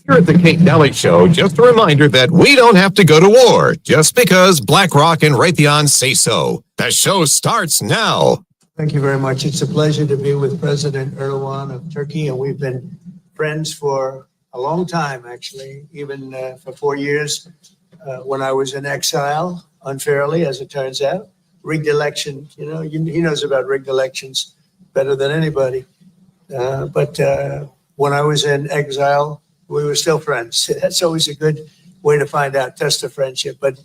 Here at the Kate Daly Show, just a reminder that we don't have to go to war just because BlackRock and Raytheon say so. The show starts now. Thank you very much. It's a pleasure to be with President Erdogan of Turkey, and we've been friends for a long time, actually, even for 4 years when I was in exile, unfairly, as it turns out. Rigged election, he knows about rigged elections better than anybody. But when I was in exile, we were still friends. That's always a good way to find out, test a friendship. But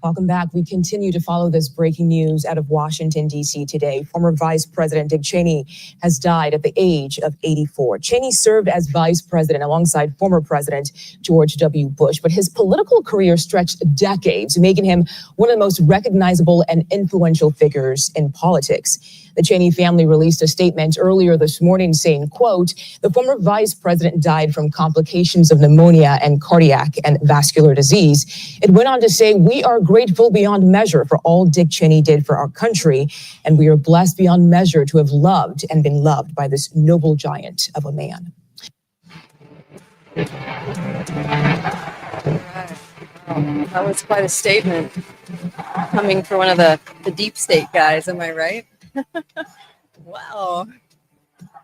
welcome back. We continue to follow this breaking news out of Washington, D.C. today. Former Vice President Dick Cheney has died at the age of 84. Cheney served as vice president alongside former President George W. Bush, but his political career stretched decades, making him one of the most recognizable and influential figures in politics. The Cheney family released a statement earlier this morning saying, quote, the former vice president died from complications of pneumonia and cardiac and vascular disease. It went on to say, we are grateful beyond measure for all Dick Cheney did for our country, and we are blessed beyond measure to have loved and been loved by this noble giant of a man. That was quite a statement coming from one of the deep state guys, am I right? Wow.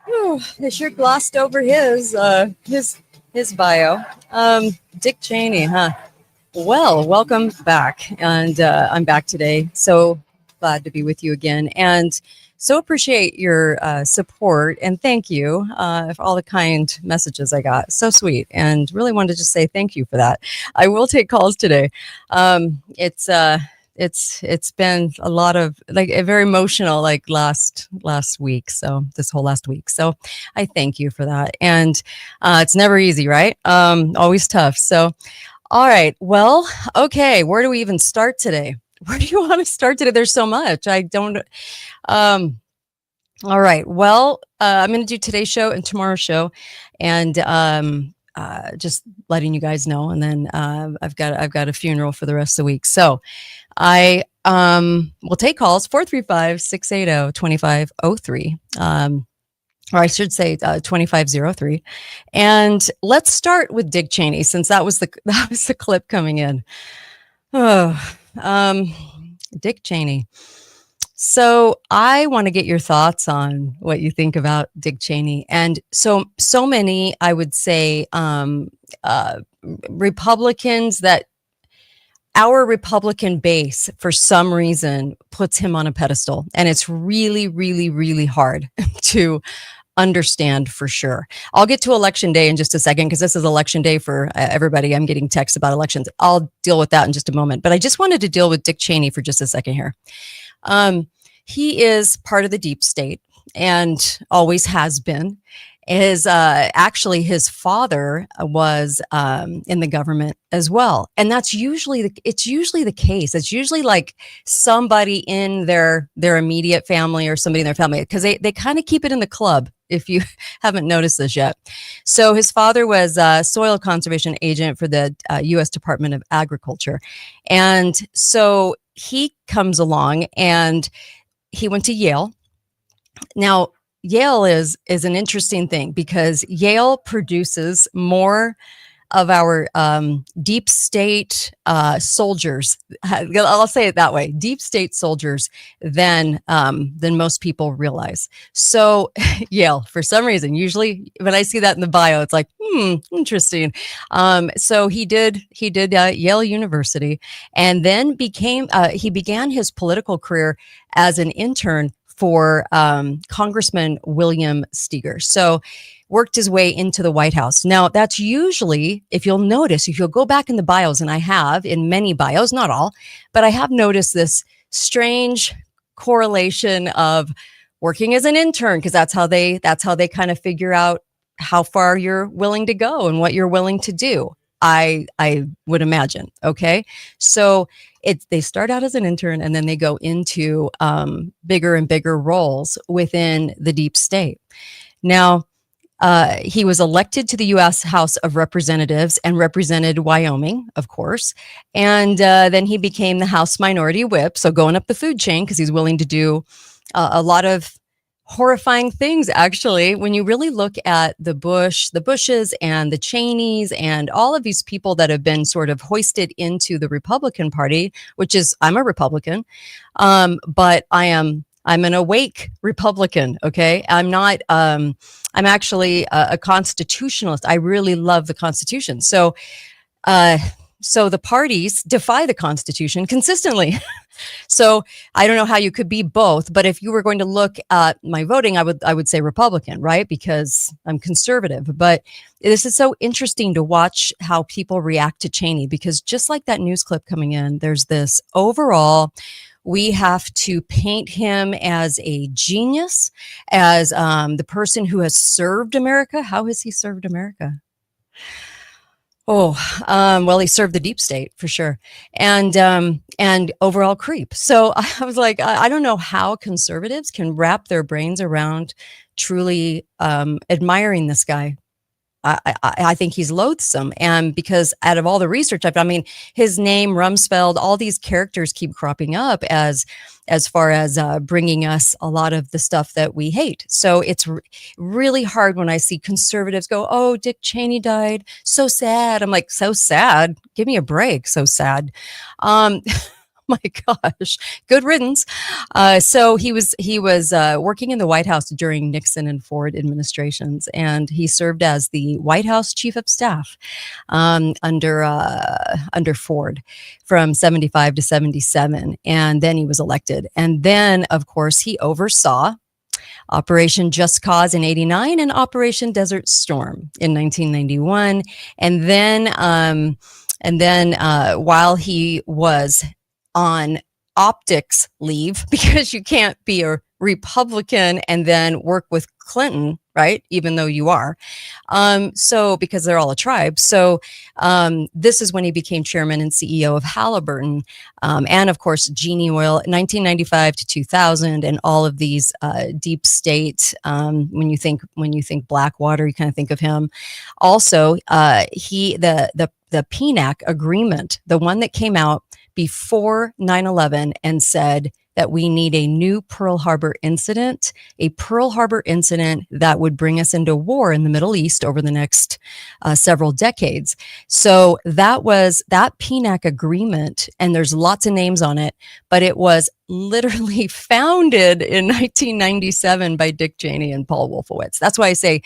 Whew, they sure glossed over his bio. Dick Cheney, huh? Well, welcome back. And I'm back today. So glad to be with you again. And so appreciate your support. And thank you for all the kind messages I got. So sweet. And really wanted to just say thank you for that. I will take calls today. It's been a lot of a very emotional last week. So this whole last week. So I thank you for that. And it's never easy, right? Always tough. So, all right. Well, okay. Where do we even start today? Where do you want to start today? There's so much. I don't. All right. Well, I'm going to do today's show and tomorrow's show, and just letting you guys know. And then I've got a funeral for the rest of the week. So I will take calls 435-680-2503. Or I should say 2503. And let's start with Dick Cheney, since that was the clip coming in. Oh, Dick Cheney. So I want to get your thoughts on what you think about Dick Cheney. And so many, I would say, Republicans that our Republican base, for some reason, puts him on a pedestal. And it's really, really, really hard to understand for sure. I'll get to election day in just a second, because this is election day for everybody. I'm getting texts about elections. I'll deal with that in just a moment. But I just wanted to deal with Dick Cheney for just a second here. He is part of the deep state and always has been. Actually his father was in the government as well, and that's usually the case. It's usually like somebody in their immediate family or somebody in their family, because they kind of keep it in the club, if you haven't noticed this yet. So his father was a soil conservation agent for the U.S. Department of Agriculture, and so he comes along and he went to Yale. Now, Yale is an interesting thing, because Yale produces more of our deep state soldiers. I'll say it that way: deep state soldiers than most people realize. So Yale, for some reason, usually when I see that in the bio, it's like, interesting. So he did Yale University, and then he began his political career as an intern for Congressman William Steger. So worked his way into the White House. Now, that's usually, if you'll go back in the bios, and I have in many bios, not all, but I have noticed this strange correlation of working as an intern, because that's how they kind of figure out how far you're willing to go and what you're willing to do. I would imagine. Okay. So they start out as an intern, and then they go into bigger and bigger roles within the deep state. Now, he was elected to the U.S. House of Representatives and represented Wyoming, of course. And then he became the House Minority Whip. So going up the food chain, because he's willing to do a lot of horrifying things, actually, when you really look at the Bushes and the Cheneys and all of these people that have been sort of hoisted into the Republican Party, which is, I'm a Republican, but I'm an awake Republican. Okay. I'm not, I'm actually a constitutionalist. I really love the Constitution. So the parties defy the Constitution consistently. So I don't know how you could be both, but if you were going to look at my voting, I would say Republican, right? Because I'm conservative. But this is so interesting to watch how people react to Cheney, because just like that news clip coming in, there's this overall, we have to paint him as a genius, as the person who has served America. How has he served America? Oh, well, he served the deep state for sure, and overall creep. So I was like, I don't know how conservatives can wrap their brains around truly admiring this guy. I think he's loathsome, and because out of all the research I've done, I mean, his name, Rumsfeld, all these characters keep cropping up as far as bringing us a lot of the stuff that we hate. So it's really hard when I see conservatives go, "Oh, Dick Cheney died, so sad." I'm like, "So sad? Give me a break. So sad." My gosh, good riddance. So he was working in the White House during Nixon and Ford administrations, and he served as the White House chief of staff under Ford from 75 to 77, and then he was elected. And then, of course, he oversaw Operation Just Cause in 89 and Operation Desert Storm in 1991, and then while he was on optics leave, because you can't be a Republican and then work with Clinton, right? Even though you are. So because they're all a tribe. So this is when he became chairman and CEO of Halliburton. And of course, Genie Oil, 1995 to 2000, and all of these deep state. When you think Blackwater, you kind of think of him. Also, the PNAC agreement, the one that came out before 9/11 and said that we need a new Pearl Harbor incident that would bring us into war in the Middle East over the next several decades. So that was that PNAC agreement, and there's lots of names on it, but it was literally founded in 1997 by Dick Cheney and Paul Wolfowitz. That's why I say,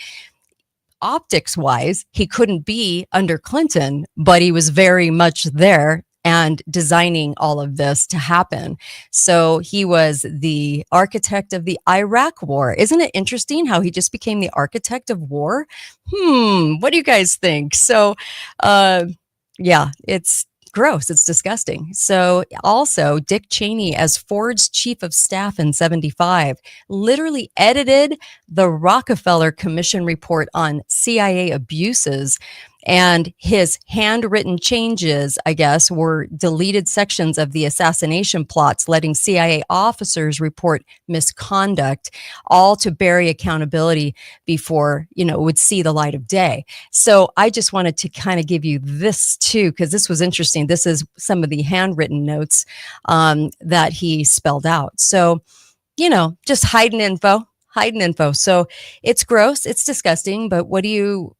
optics wise, he couldn't be under Clinton, but he was very much there and designing all of this to happen. So he was the architect of the Iraq War. Isn't it interesting how he just became the architect of war? What do you guys think? So, yeah, it's gross. It's disgusting. So also Dick Cheney, as Ford's chief of staff in 75, literally edited the Rockefeller Commission report on CIA abuses. And his handwritten changes, I guess, were deleted sections of the assassination plots, letting CIA officers report misconduct, all to bury accountability before, it would see the light of day. So I just wanted to kind of give you this too, because this was interesting. This is some of the handwritten notes that he spelled out. So, just hiding info. So it's gross. It's disgusting. But what do you...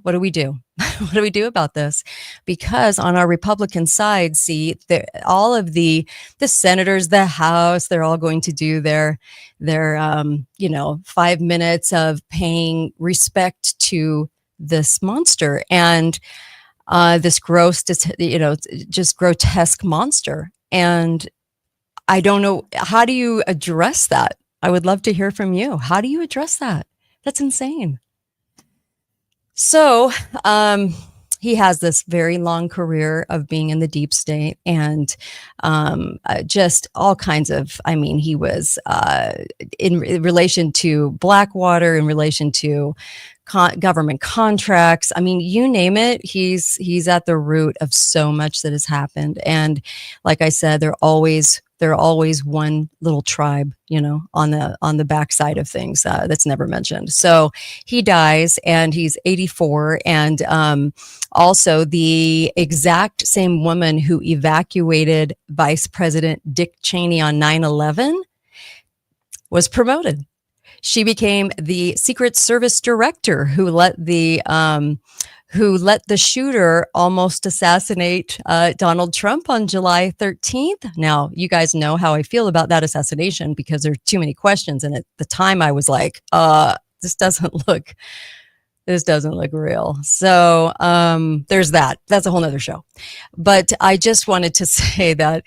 what do we do? What do we do about this? Because on our Republican side, see, all of the senators, the House, they're all going to do their 5 minutes of paying respect to this monster and this gross, just grotesque monster. And I don't know, how do you address that? I would love to hear from you. How do you address that? That's insane. So he has this very long career of being in the deep state and just all kinds of, he was in relation to Blackwater, in relation to government contracts. You name it, he's at the root of so much that has happened. And like I said, they're always one little tribe, on the backside of things that's never mentioned. So he dies, and he's 84. And also the exact same woman who evacuated Vice President Dick Cheney on 9/11 was promoted. She became the Secret Service director who let the shooter almost assassinate Donald Trump on July 13th. Now, you guys know how I feel about that assassination because there are too many questions. And at the time, I was like, this doesn't look real. So there's that. That's a whole nother show. But I just wanted to say that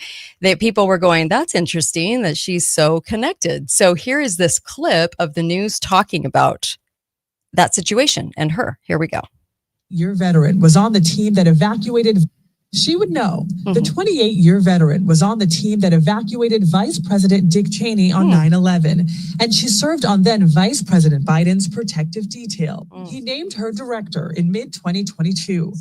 people were going, that's interesting that she's so connected. So here is this clip of the news talking about that situation and her. Here we go. Year veteran was on the team that evacuated. She would know. The 28-year veteran was on the team that evacuated Vice President Dick Cheney on 9/11, and she served on then Vice President Biden's protective detail. He named her director in mid-2022.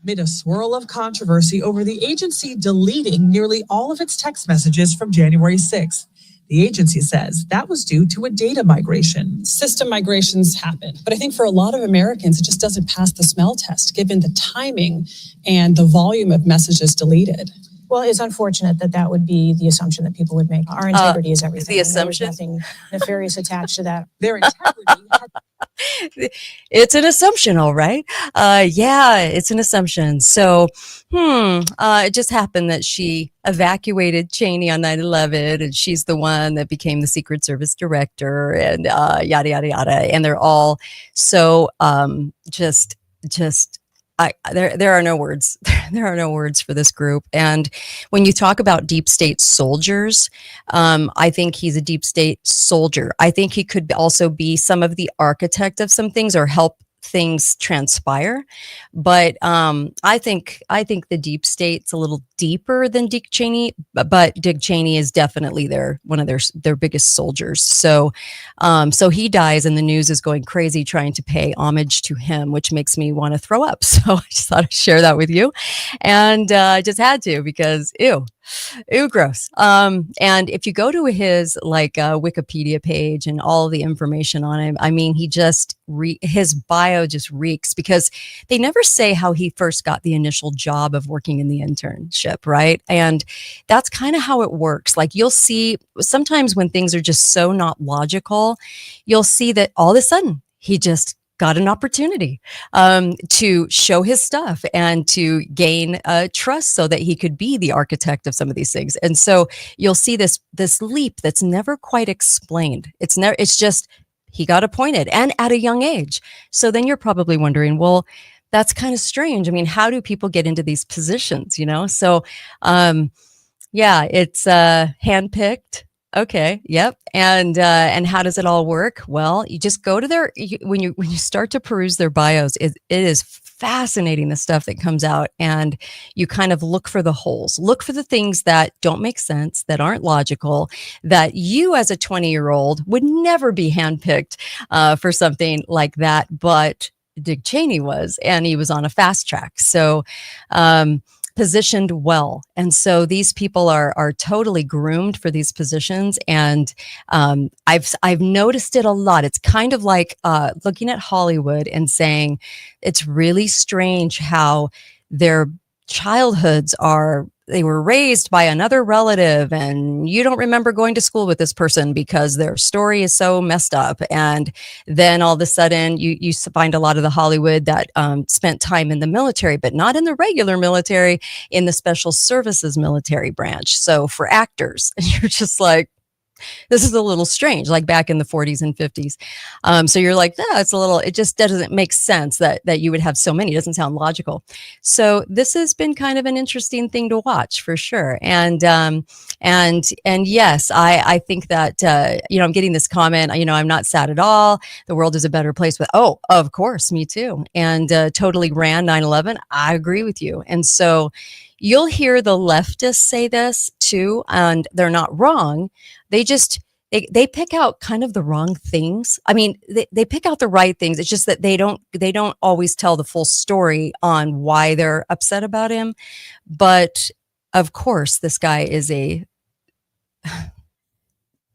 Amid a swirl of controversy over the agency deleting nearly all of its text messages from January 6th. The agency says that was due to a data migration. System migrations happen, but I think for a lot of Americans, it just doesn't pass the smell test, given the timing and the volume of messages deleted. Well, it's unfortunate that would be the assumption that people would make. Our integrity is everything. The assumption? There's nothing nefarious attached to that. Their integrity It's an assumption, all right. Yeah, it's an assumption. So, it just happened that she evacuated Cheney on 9/11, and she's the one that became the Secret Service director, and yada yada yada. And they're all so there are no words. There are no words for this group. And when you talk about deep state soldiers, I think he's a deep state soldier. I think he could also be some of the architect of some things or help things transpire. But I think the deep state's a little deeper than Dick Cheney, but Dick Cheney is definitely one of their biggest soldiers. So he dies and the news is going crazy trying to pay homage to him, which makes me want to throw up. So I just thought I'd share that with you. And I just had to because ew, gross. And if you go to his Wikipedia page and all the information on him, I mean, his bio just reeks because they never say how he first got the initial job of working in the internship, right? And that's kind of how it works. Like you'll see sometimes when things are just so not logical, you'll see that all of a sudden he just got an opportunity to show his stuff and to gain trust so that he could be the architect of some of these things. And so you'll see this leap that's never quite explained. It's just he got appointed and at a young age. So then you're probably wondering, well, that's kind of strange. I mean, how do people get into these positions, So yeah, it's handpicked. Okay. Yep. And how does it all work? Well, you just go to when you start to peruse their bios, it is fascinating, the stuff that comes out, and you kind of look for the holes, look for the things that don't make sense, that aren't logical, that you as a 20-year-old would never be handpicked for something like that. But Dick Cheney was, and he was on a fast track. So, positioned well. And so these people are totally groomed for these positions. And I've noticed it a lot. It's kind of like looking at Hollywood and saying it's really strange how their childhoods they were raised by another relative, and you don't remember going to school with this person because their story is so messed up. And then all of a sudden you find a lot of the Hollywood that spent time in the military, but not in the regular military, in the special services military branch. So for actors, you're just like, this is a little strange, like back in the 40s and 50s. So you're like, it just doesn't make sense that you would have so many. It doesn't sound logical. So this has been kind of an interesting thing to watch for sure. And yes, I think that, I'm getting this comment, I'm not sad at all. The world is a better place with, oh, of course, me too. And totally ran 9/11. I agree with you. And so you'll hear the leftists say this too, and they're not wrong. They pick out kind of the wrong things. I mean, they pick out the right things. It's just that they don't always tell the full story on why they're upset about him. But of course, this guy is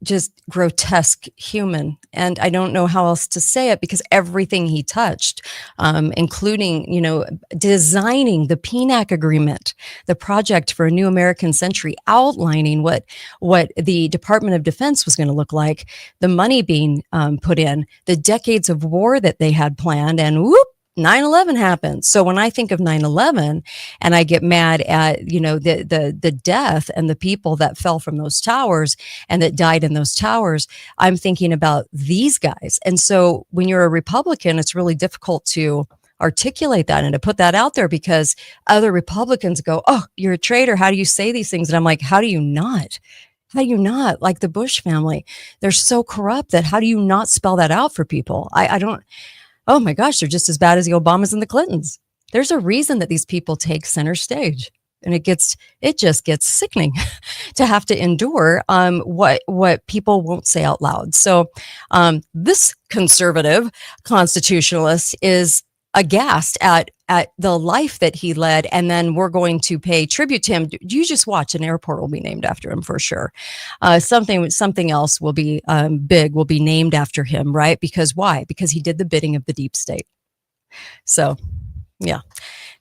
just grotesque human. And I don't know how else to say it, because everything he touched, including, designing the PNAC agreement, the project for a new American century, outlining what the Department of Defense was going to look like, the money being put in, the decades of war that they had planned, and whoop, 9/11 happened. So when I think of 9/11 and I get mad at, the death and the people that fell from those towers and that died in those towers, I'm thinking about these guys. And so when you're a Republican, it's really difficult to articulate that and to put that out there, because other Republicans go, "Oh, you're a traitor. How do you say these things?" And I'm like, how do you not? How do you not? Like the Bush family, they're so corrupt that how do you not spell that out for people? I don't. Oh my gosh, they're just as bad as the Obamas and the Clintons. There's a reason that these people take center stage, and it just gets sickening to have to endure what people won't say out loud. So this conservative constitutionalist is aghast at the life that he led, and then we're going to pay tribute to him. You just watch, an airport will be named after him for sure. Something else will be big, will be named after him, right? Because why? Because he did the bidding of the deep state. So yeah,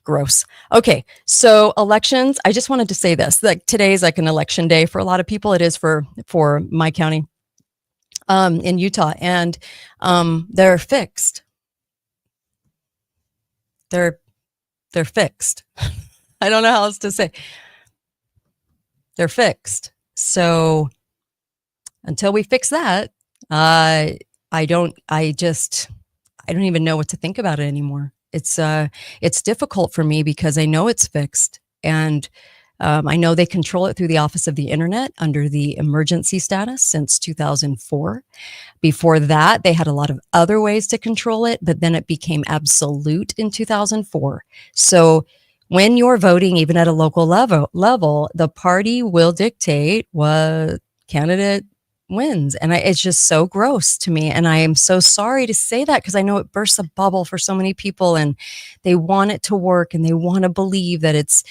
gross. Okay, so elections. I just wanted to say this, like today is like an election day for a lot of people. It is for my county in Utah, and they're fixed. They're fixed. I don't know how else to say. They're fixed. So until we fix that, I don't even know what to think about it anymore. It's difficult for me because I know it's fixed, and I know they control it through the Office of the Internet under the emergency status since 2004. Before that, they had a lot of other ways to control it, but then it became absolute in 2004. So when you're voting, even at a local level, the party will dictate what candidate wins. And it's just so gross to me. And I am so sorry to say that, because I know it bursts a bubble for so many people, and they want it to work, and they want to believe that it's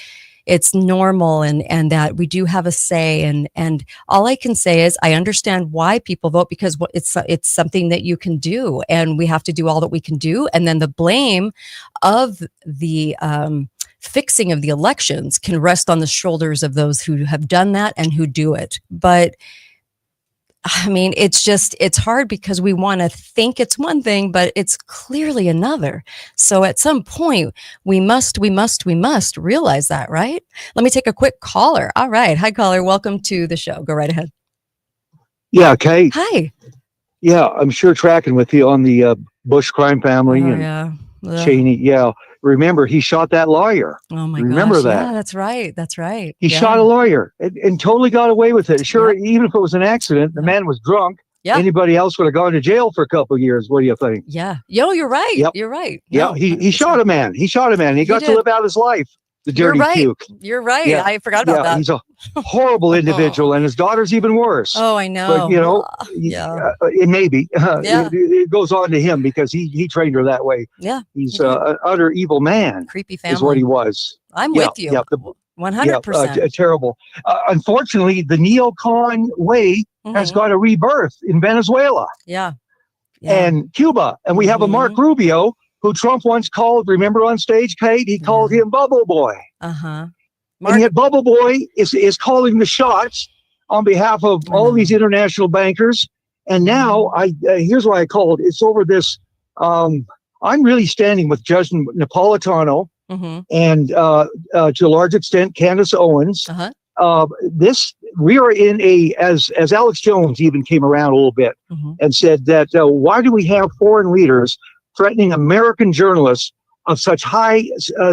normal, and that we do have a say. And all I can say is I understand why people vote, because it's something that you can do, and we have to do all that we can do. And then the blame of the fixing of the elections can rest on the shoulders of those who have done that and who do it. But I mean, it's hard, because we want to think it's one thing, but it's clearly another. So at some point, we must realize that, right? Let me take a quick caller. All right. Hi, caller. Welcome to the show. Go right ahead. Yeah, Kate. Hi. Yeah, I'm sure tracking with you on the Bush crime family and yeah. Cheney. Yeah. Remember, he shot that lawyer. Oh my Remember gosh. that? Yeah, that's right. That's right. He shot a lawyer and totally got away with it. Sure, even if it was an accident, the man was drunk. Yeah. Anybody else would have gone to jail for a couple of years. What do you think? Yeah. You're right. Yep. You're right. Yeah, No, he shot a man. He shot a man. He got to did. live out his life. The dirty You're right. puke. You're right. Yeah. I forgot about that. He's a horrible individual, and his daughter's even worse. Oh, I know. But it may be. It goes on to him because he trained her that way. Yeah. He's an utter evil man. Creepy family. Is what he was. I'm with you. Yeah, 100%. Terrible. Unfortunately, the neocon way has got a rebirth in Venezuela and Cuba. And we have a Mark Rubio who Trump once called, remember on stage, Kate? He called him Bubble Boy. Uh-huh. And yet Bubble Boy is calling the shots on behalf of all these international bankers. And now, here's why I called. It's over this. I'm really standing with Judge Napolitano and to a large extent, Candace Owens. We are in as Alex Jones even came around a little bit and said that why do we have foreign leaders threatening American journalists of such high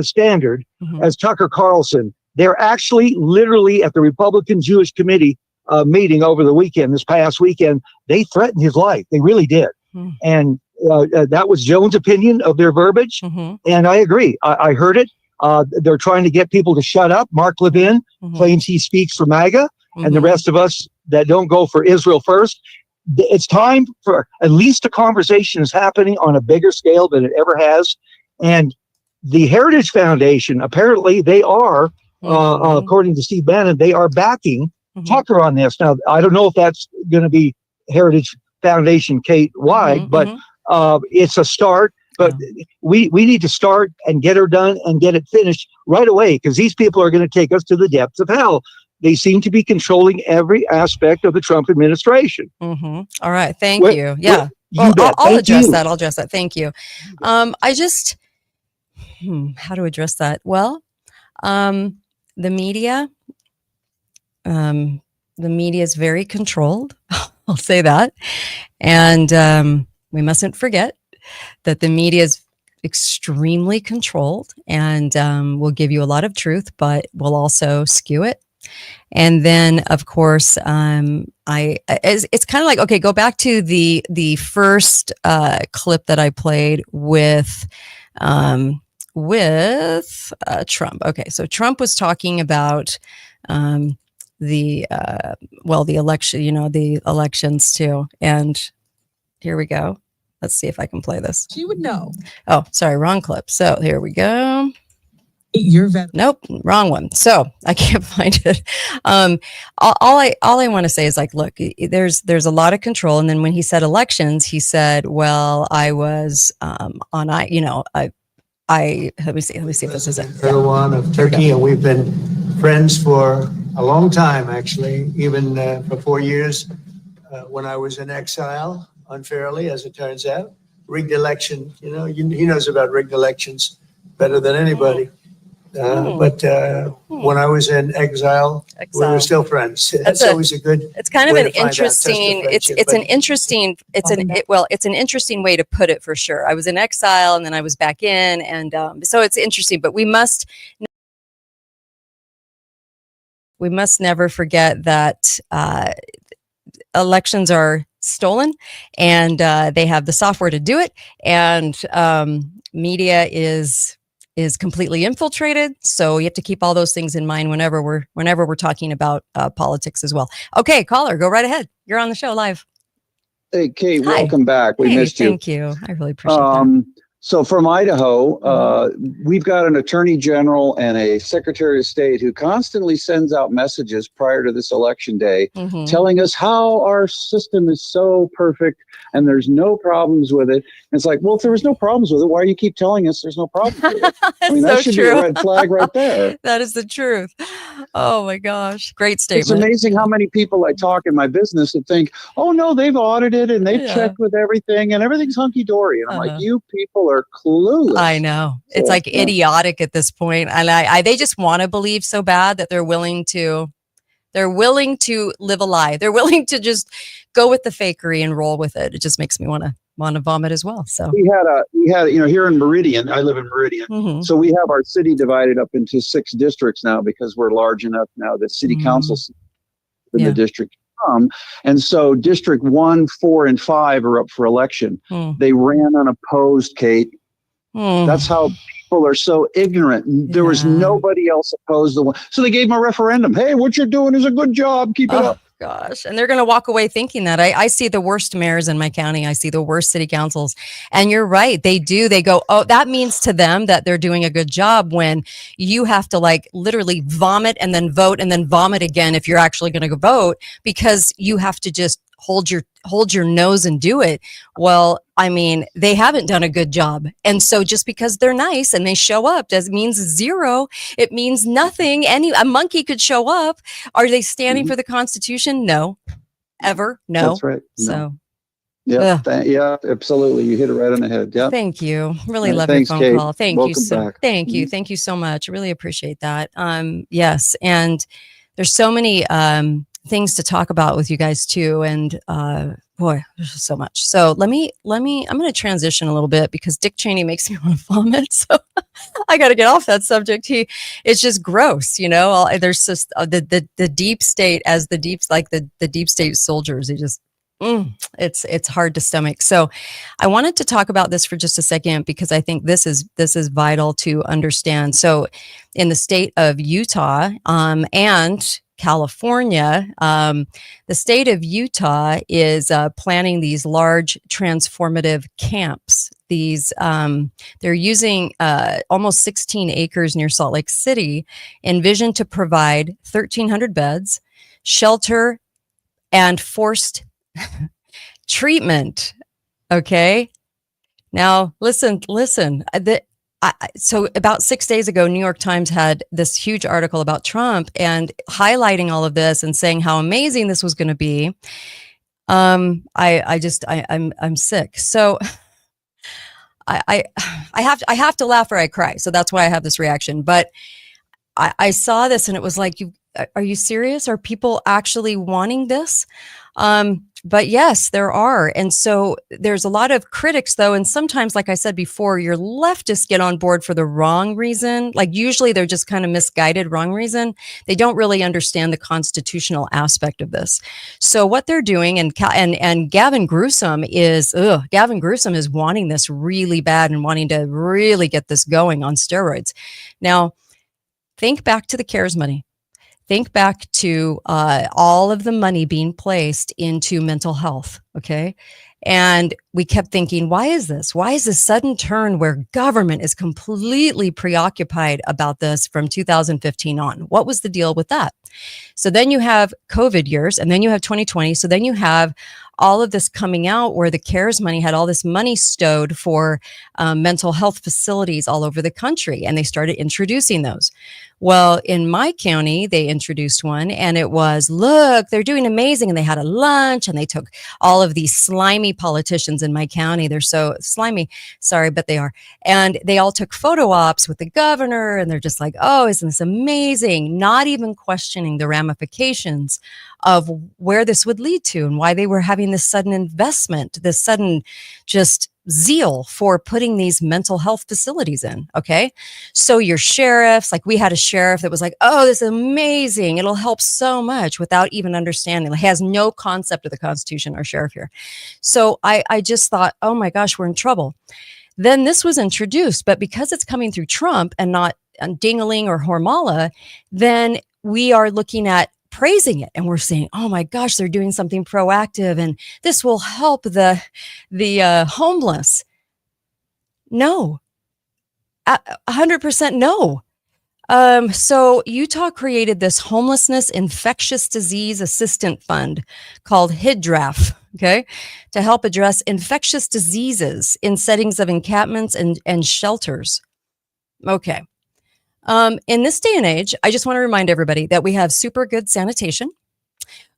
standard as Tucker Carlson? They're actually literally at the Republican Jewish Committee meeting over the weekend, this past weekend, they threatened his life. They really did. And that was Jones' opinion of their verbiage. And I agree. I heard it. They're trying to get people to shut up. Mark Levin claims he speaks for MAGA, and the rest of us that don't go for Israel first. It's time for at least a conversation is happening on a bigger scale than it ever has. And the Heritage Foundation, apparently they are, according to Steve Bannon, they are backing talk to her on this. Now, I don't know if that's going to be Heritage Foundation Kate wide, but it's a start. But we need to start and get her done and get it finished right away, because these people are going to take us to the depths of hell. They seem to be controlling every aspect of the Trump administration. All right. Thank you. Yeah. You bet. I'll Thank address you. that. I'll address that. Thank you. I just, how to address that? Well, the media is very controlled. I'll say that. And we mustn't forget that the media is extremely controlled and will give you a lot of truth, but will also skew it. And then, of course, it's kind of like, okay, go back to the first clip that I played with Trump. Okay, so Trump was talking about the election, the elections too. And here we go. Let's see if I can play this. She would know. Oh, sorry, wrong clip. So here we go. Your veteran. Nope, wrong one. So I can't find it. All I want to say is, like, look, there's a lot of control. And then when he said elections, he said, well, I was let me see if this is it. Erdogan of Turkey, and we've been friends for a long time, actually, even for 4 years when I was in exile, unfairly, as it turns out. Rigged election, he knows about rigged elections better than anybody. But when I was in exile, we were still friends. That's always a good. It's kind of way an to find out test of interesting. friendship, It's but- an interesting. It's an interesting way to put it, for sure. I was in exile and then I was back in, and so it's interesting. But we must never forget that elections are stolen, and they have the software to do it, and media is completely infiltrated. So you have to keep all those things in mind whenever we're talking about politics as well. Okay, caller, go right ahead. You're on the show live. Hey, Kate, Hi. welcome back. We missed you. Thank you. I really appreciate that. So from Idaho, we've got an attorney general and a secretary of state who constantly sends out messages prior to this election day telling us how our system is so perfect and there's no problems with it. And it's like, well, if there was no problems with it, why do you keep telling us there's no problems with it? I mean, that should be a red flag right there. That is the truth. Oh my gosh. Great It's statement. amazing how many people I talk in my business that think, oh no, they've audited and they've checked with everything and everything's hunky dory. And I'm like, you people are clueless. I know. It's like idiotic at this point. And they just want to believe so bad that they're willing to live a lie. They're willing to just go with the fakery and roll with it. It just makes me want to vomit as well. So we had here in Meridian, I live in Meridian. So we have our city divided up into 6 districts now because we're large enough now that city councils in the district come. And so District 1, 4, and 5 are up for election. They ran unopposed, Kate. That's how people are so ignorant. There was nobody else opposed to one. So they gave them a referendum. Hey, what you're doing is a good job. Keep it up. Gosh. And they're going to walk away thinking that. I see the worst mayors in my county. I see the worst city councils. And you're right. They do. They go, oh, that means to them that they're doing a good job, when you have to like literally vomit and then vote and then vomit again if you're actually going to go vote, because you have to just hold your nose and do it. Well, I mean, they haven't done a good job. And so just because they're nice and they show up doesn't mean zero. It means nothing. A monkey could show up. Are they standing for the Constitution? No. Ever? No. That's right. No. So yeah, absolutely. You hit it right on the head. Yeah. Thank you. Really love Thanks, your phone Kate. call. Thank Welcome you so back. Thank you. Thank you so much. Really appreciate that. Yes. And there's so many things to talk about with you guys too. And boy, there's just so much. So I'm going to transition a little bit because Dick Cheney makes me want to vomit. So I got to get off that subject. It's just gross, there's just the deep state as the deep state soldiers. They just, it's hard to stomach. So I wanted to talk about this for just a second, because I think this is vital to understand. So in the state of Utah, and California, the state of Utah is planning these large transformative camps. These they're using almost 16 acres near Salt Lake City, envisioned to provide 1,300 beds, shelter and forced treatment. Okay. Now, listen. So about 6 days ago, New York Times had this huge article about Trump and highlighting all of this and saying how amazing this was going to be. I'm sick. So I have to laugh or I cry. So that's why I have this reaction. But I saw this and it was like, are you serious? Are people actually wanting this? But yes, there are. And so there's a lot of critics though. And sometimes, like I said before, your leftists get on board for the wrong reason. Like usually they're just kind of misguided, wrong reason. They don't really understand the constitutional aspect of this. So what they're doing, and Gavin Newsom is wanting this really bad and wanting to really get this going on steroids. Now, think back to the CARES money. Think back to all of the money being placed into mental health, okay? And we kept thinking, why is this? Why is this sudden turn where government is completely preoccupied about this from 2015 on? What was the deal with that? So then you have COVID years, and then you have 2020. So then you have all of this coming out where the CARES money had all this money stowed for mental health facilities all over the country, and they started introducing those. Well, in my county, they introduced one, and it was, look, they're doing amazing. And they had a lunch, and they took all of these slimy politicians in my county. They're so slimy. Sorry, but they are. And they all took photo ops with the governor, and they're just like, oh, isn't this amazing? Not even questioning the ramifications of where this would lead to and why they were having this sudden investment, this sudden just zeal for putting these mental health facilities in. Okay. So your sheriffs, like we had a sheriff that was like, oh, this is amazing. It'll help so much, without even understanding. He has no concept of the Constitution, our sheriff here. So I just thought, oh my gosh, we're in trouble. Then this was introduced, but because it's coming through Trump and not Dingaling or Hormala, then we are looking at praising it, and we're saying, oh my gosh, they're doing something proactive and this will help the homeless. No, 100% no. So Utah created this homelessness infectious disease assistant fund called HIDRAF, okay, to help address infectious diseases in settings of encampments and shelters. Okay. In this day and age, I just want to remind everybody that we have super good sanitation.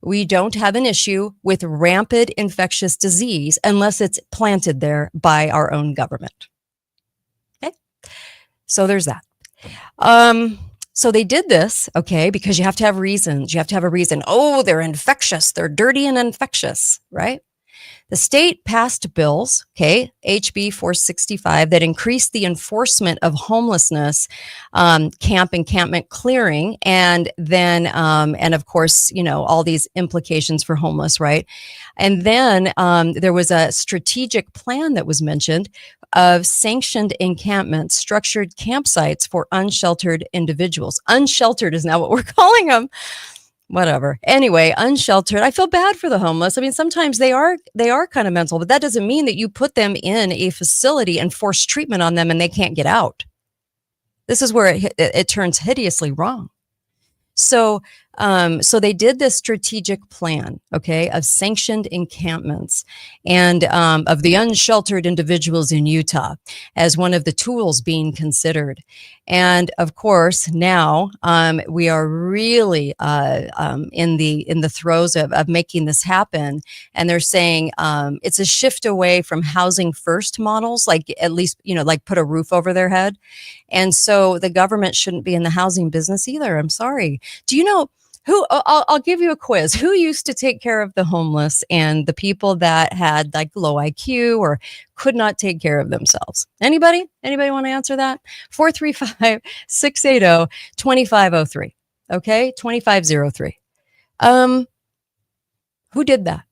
We don't have an issue with rampant infectious disease unless it's planted there by our own government. Okay. So there's that. So they did this, okay, because you have to have reasons. You have to have a reason. Oh, they're infectious. They're dirty and infectious, right? The state passed bills, okay, HB 465, that increased the enforcement of homelessness, encampment clearing, and then, and of course, you know, all these implications for homeless, right? And then there was a strategic plan that was mentioned of sanctioned encampments, structured campsites for unsheltered individuals. Unsheltered is now what we're calling them. Whatever. Anyway, unsheltered. I feel bad for the homeless. I mean, sometimes they are kind of mental, but that doesn't mean that you put them in a facility and force treatment on them and they can't get out. This is where it turns hideously wrong. So they did this strategic plan, okay, of sanctioned encampments and of the unsheltered individuals in Utah as one of the tools being considered. And of course, now we are really in the throes of making this happen. And they're saying it's a shift away from housing first models, like at least, you know, like put a roof over their head. And so the government shouldn't be in the housing business either. I'm sorry. Do you know who? I'll give you a quiz. Who used to take care of the homeless and the people that had like low IQ or could not take care of themselves? Anybody? Anybody want to answer that? 435-680-2503. Okay, 2503. Who did that?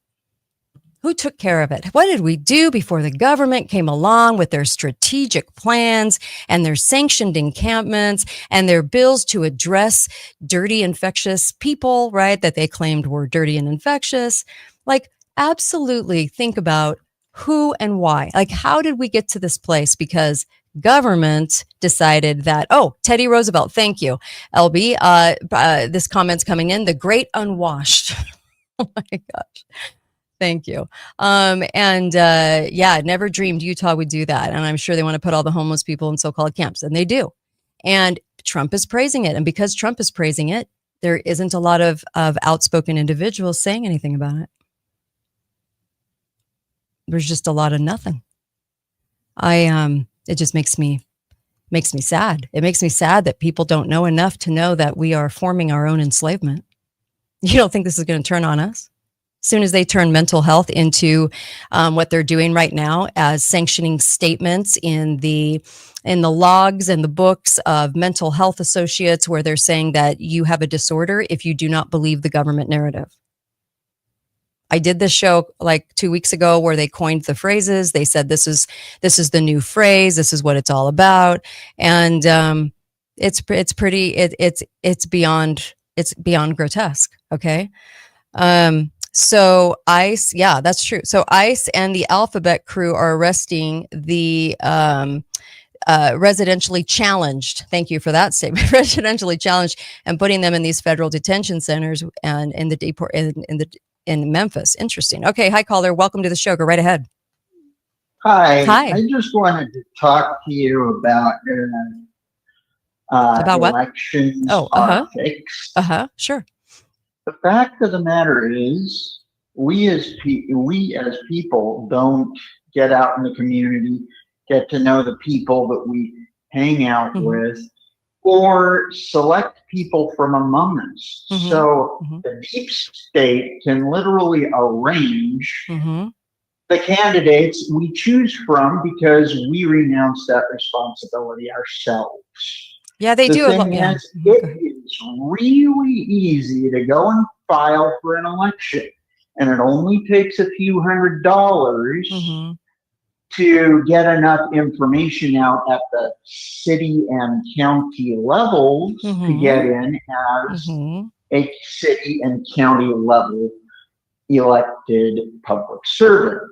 Who took care of it? What did we do before the government came along with their strategic plans and their sanctioned encampments and their bills to address dirty, infectious people, right? That they claimed were dirty and infectious. Like, absolutely think about who and why. Like, how did we get to this place? Because government decided that, oh, Teddy Roosevelt, thank you, LB. This comment's coming in, the great unwashed. Oh my gosh. Thank you. Yeah, never dreamed Utah would do that. And I'm sure they want to put all the homeless people in so-called camps, and they do. And Trump is praising it. And because Trump is praising it, there isn't a lot of outspoken individuals saying anything about it. There's just a lot of nothing. It just makes me sad. It makes me sad that people don't know enough to know that we are forming our own enslavement. You don't think this is going to turn on us? As soon as they turn mental health into what they're doing right now as sanctioning statements in the logs and the books of mental health associates, where they're saying that you have a disorder if you do not believe the government narrative. I did this show like 2 weeks ago where they coined the phrases. They said, this is the new phrase. This is what it's all about. And it's beyond grotesque. Okay. So ICE, yeah, that's true. So ICE and the Alphabet crew are arresting the residentially challenged. Thank you for that statement. Residentially challenged, and putting them in these federal detention centers and in Memphis. Interesting. Okay, hi caller, welcome to the show. Go right ahead. Hi. Hi. I just wanted to talk to you about what? elections. Politics. Sure. The fact of the matter is, we as people don't get out in the community, get to know the people that we hang out with, or select people from among us. So the deep state can literally arrange the candidates we choose from because we renounce that responsibility ourselves. Yeah, they do. It is really easy to go and file for an election, and it only takes a few $100s to get enough information out at the city and county levels to get in as a city and county level elected public servant.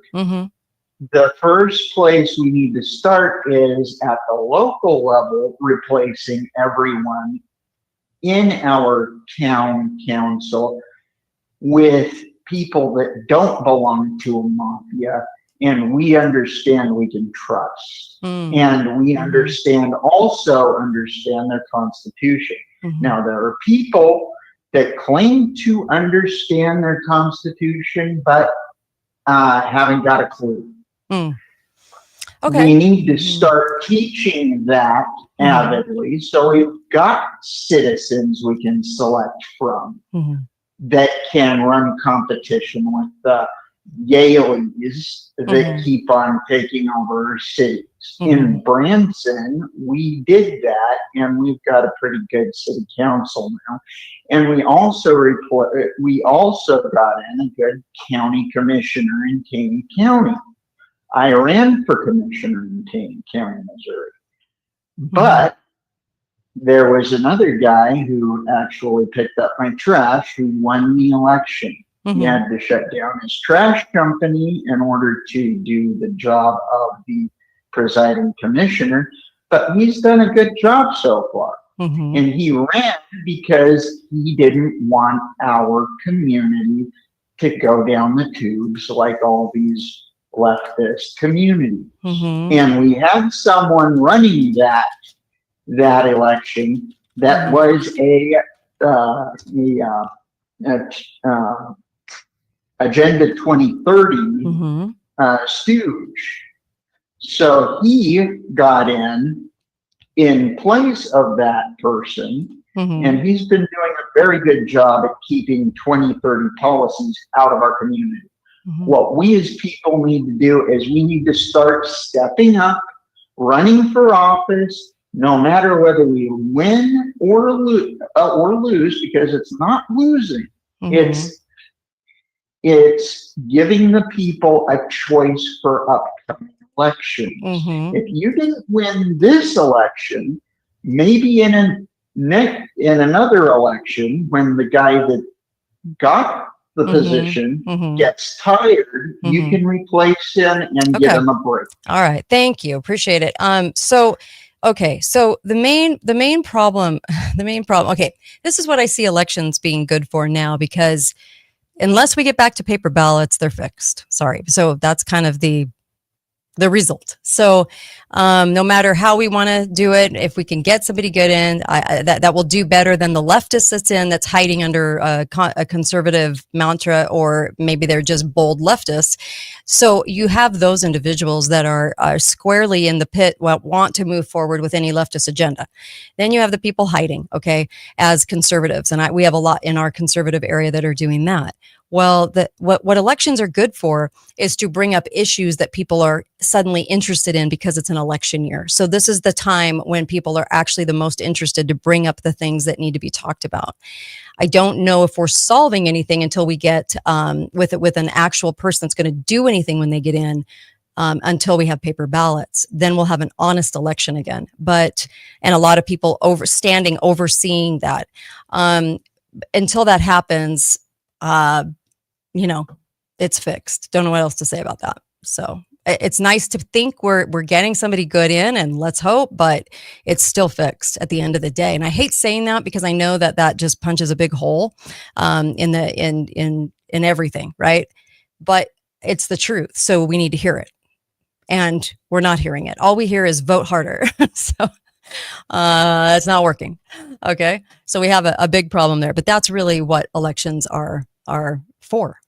The first place we need to start is at the local level, replacing everyone in our town council with people that don't belong to a mafia, and we understand we can trust. And we understand their constitution. Now, there are people that claim to understand their constitution, but haven't got a clue. Okay. We need to start teaching that avidly. So we've got citizens we can select from that can run competition with the Yaleys that keep on taking over our cities. In Branson, we did that, and we've got a pretty good city council now. And we also got in a good county commissioner in Cheney County. I ran for commissioner in Cheney County, Missouri. But there was another guy who actually picked up my trash who won the election. He had to shut down his trash company in order to do the job of the presiding commissioner. But he's done a good job so far. And he ran because he didn't want our community to go down the tubes like all these leftist communities. And we had someone running that election that was a Agenda 2030 stooge. So he got in place of that person, and he's been doing a very good job at keeping 2030 policies out of our community. What we as people need to do is we need to start stepping up, running for office, no matter whether we win or lose, because it's not losing. It's giving the people a choice for upcoming elections. If you didn't win this election, maybe in another election, when the guy that got the Mhm, position, mhm. gets tired, you Mhm. can replace him and Okay. give him a break. All right. Thank you. Appreciate it. Okay. So the main problem, okay, this is what I see elections being good for now, because unless we get back to paper ballots, they're fixed. Sorry. So that's kind of the result. So no matter how we want to do it, if we can get somebody good in, that will do better than the leftist that's in, that's hiding under a conservative mantra, or maybe they're just bold leftists. So you have those individuals that are squarely in the pit, want to move forward with any leftist agenda. Then you have the people hiding, okay, as conservatives. And we have a lot in our conservative area that are doing that. Well, what elections are good for is to bring up issues that people are suddenly interested in because it's an election year. So this is the time when people are actually the most interested to bring up the things that need to be talked about. I don't know if we're solving anything until we get with an actual person that's going to do anything when they get in. Until we have paper ballots, then we'll have an honest election again. And a lot of people overseeing that. Until that happens, it's fixed. Don't know what else to say about that. So it's nice to think we're getting somebody good in, and let's hope, but it's still fixed at the end of the day. And I hate saying that because I know that just punches a big hole in everything, right? But it's the truth. So we need to hear it. And we're not hearing it. All we hear is vote harder. So it's not working. Okay. So we have a big problem there, but that's really what elections are for,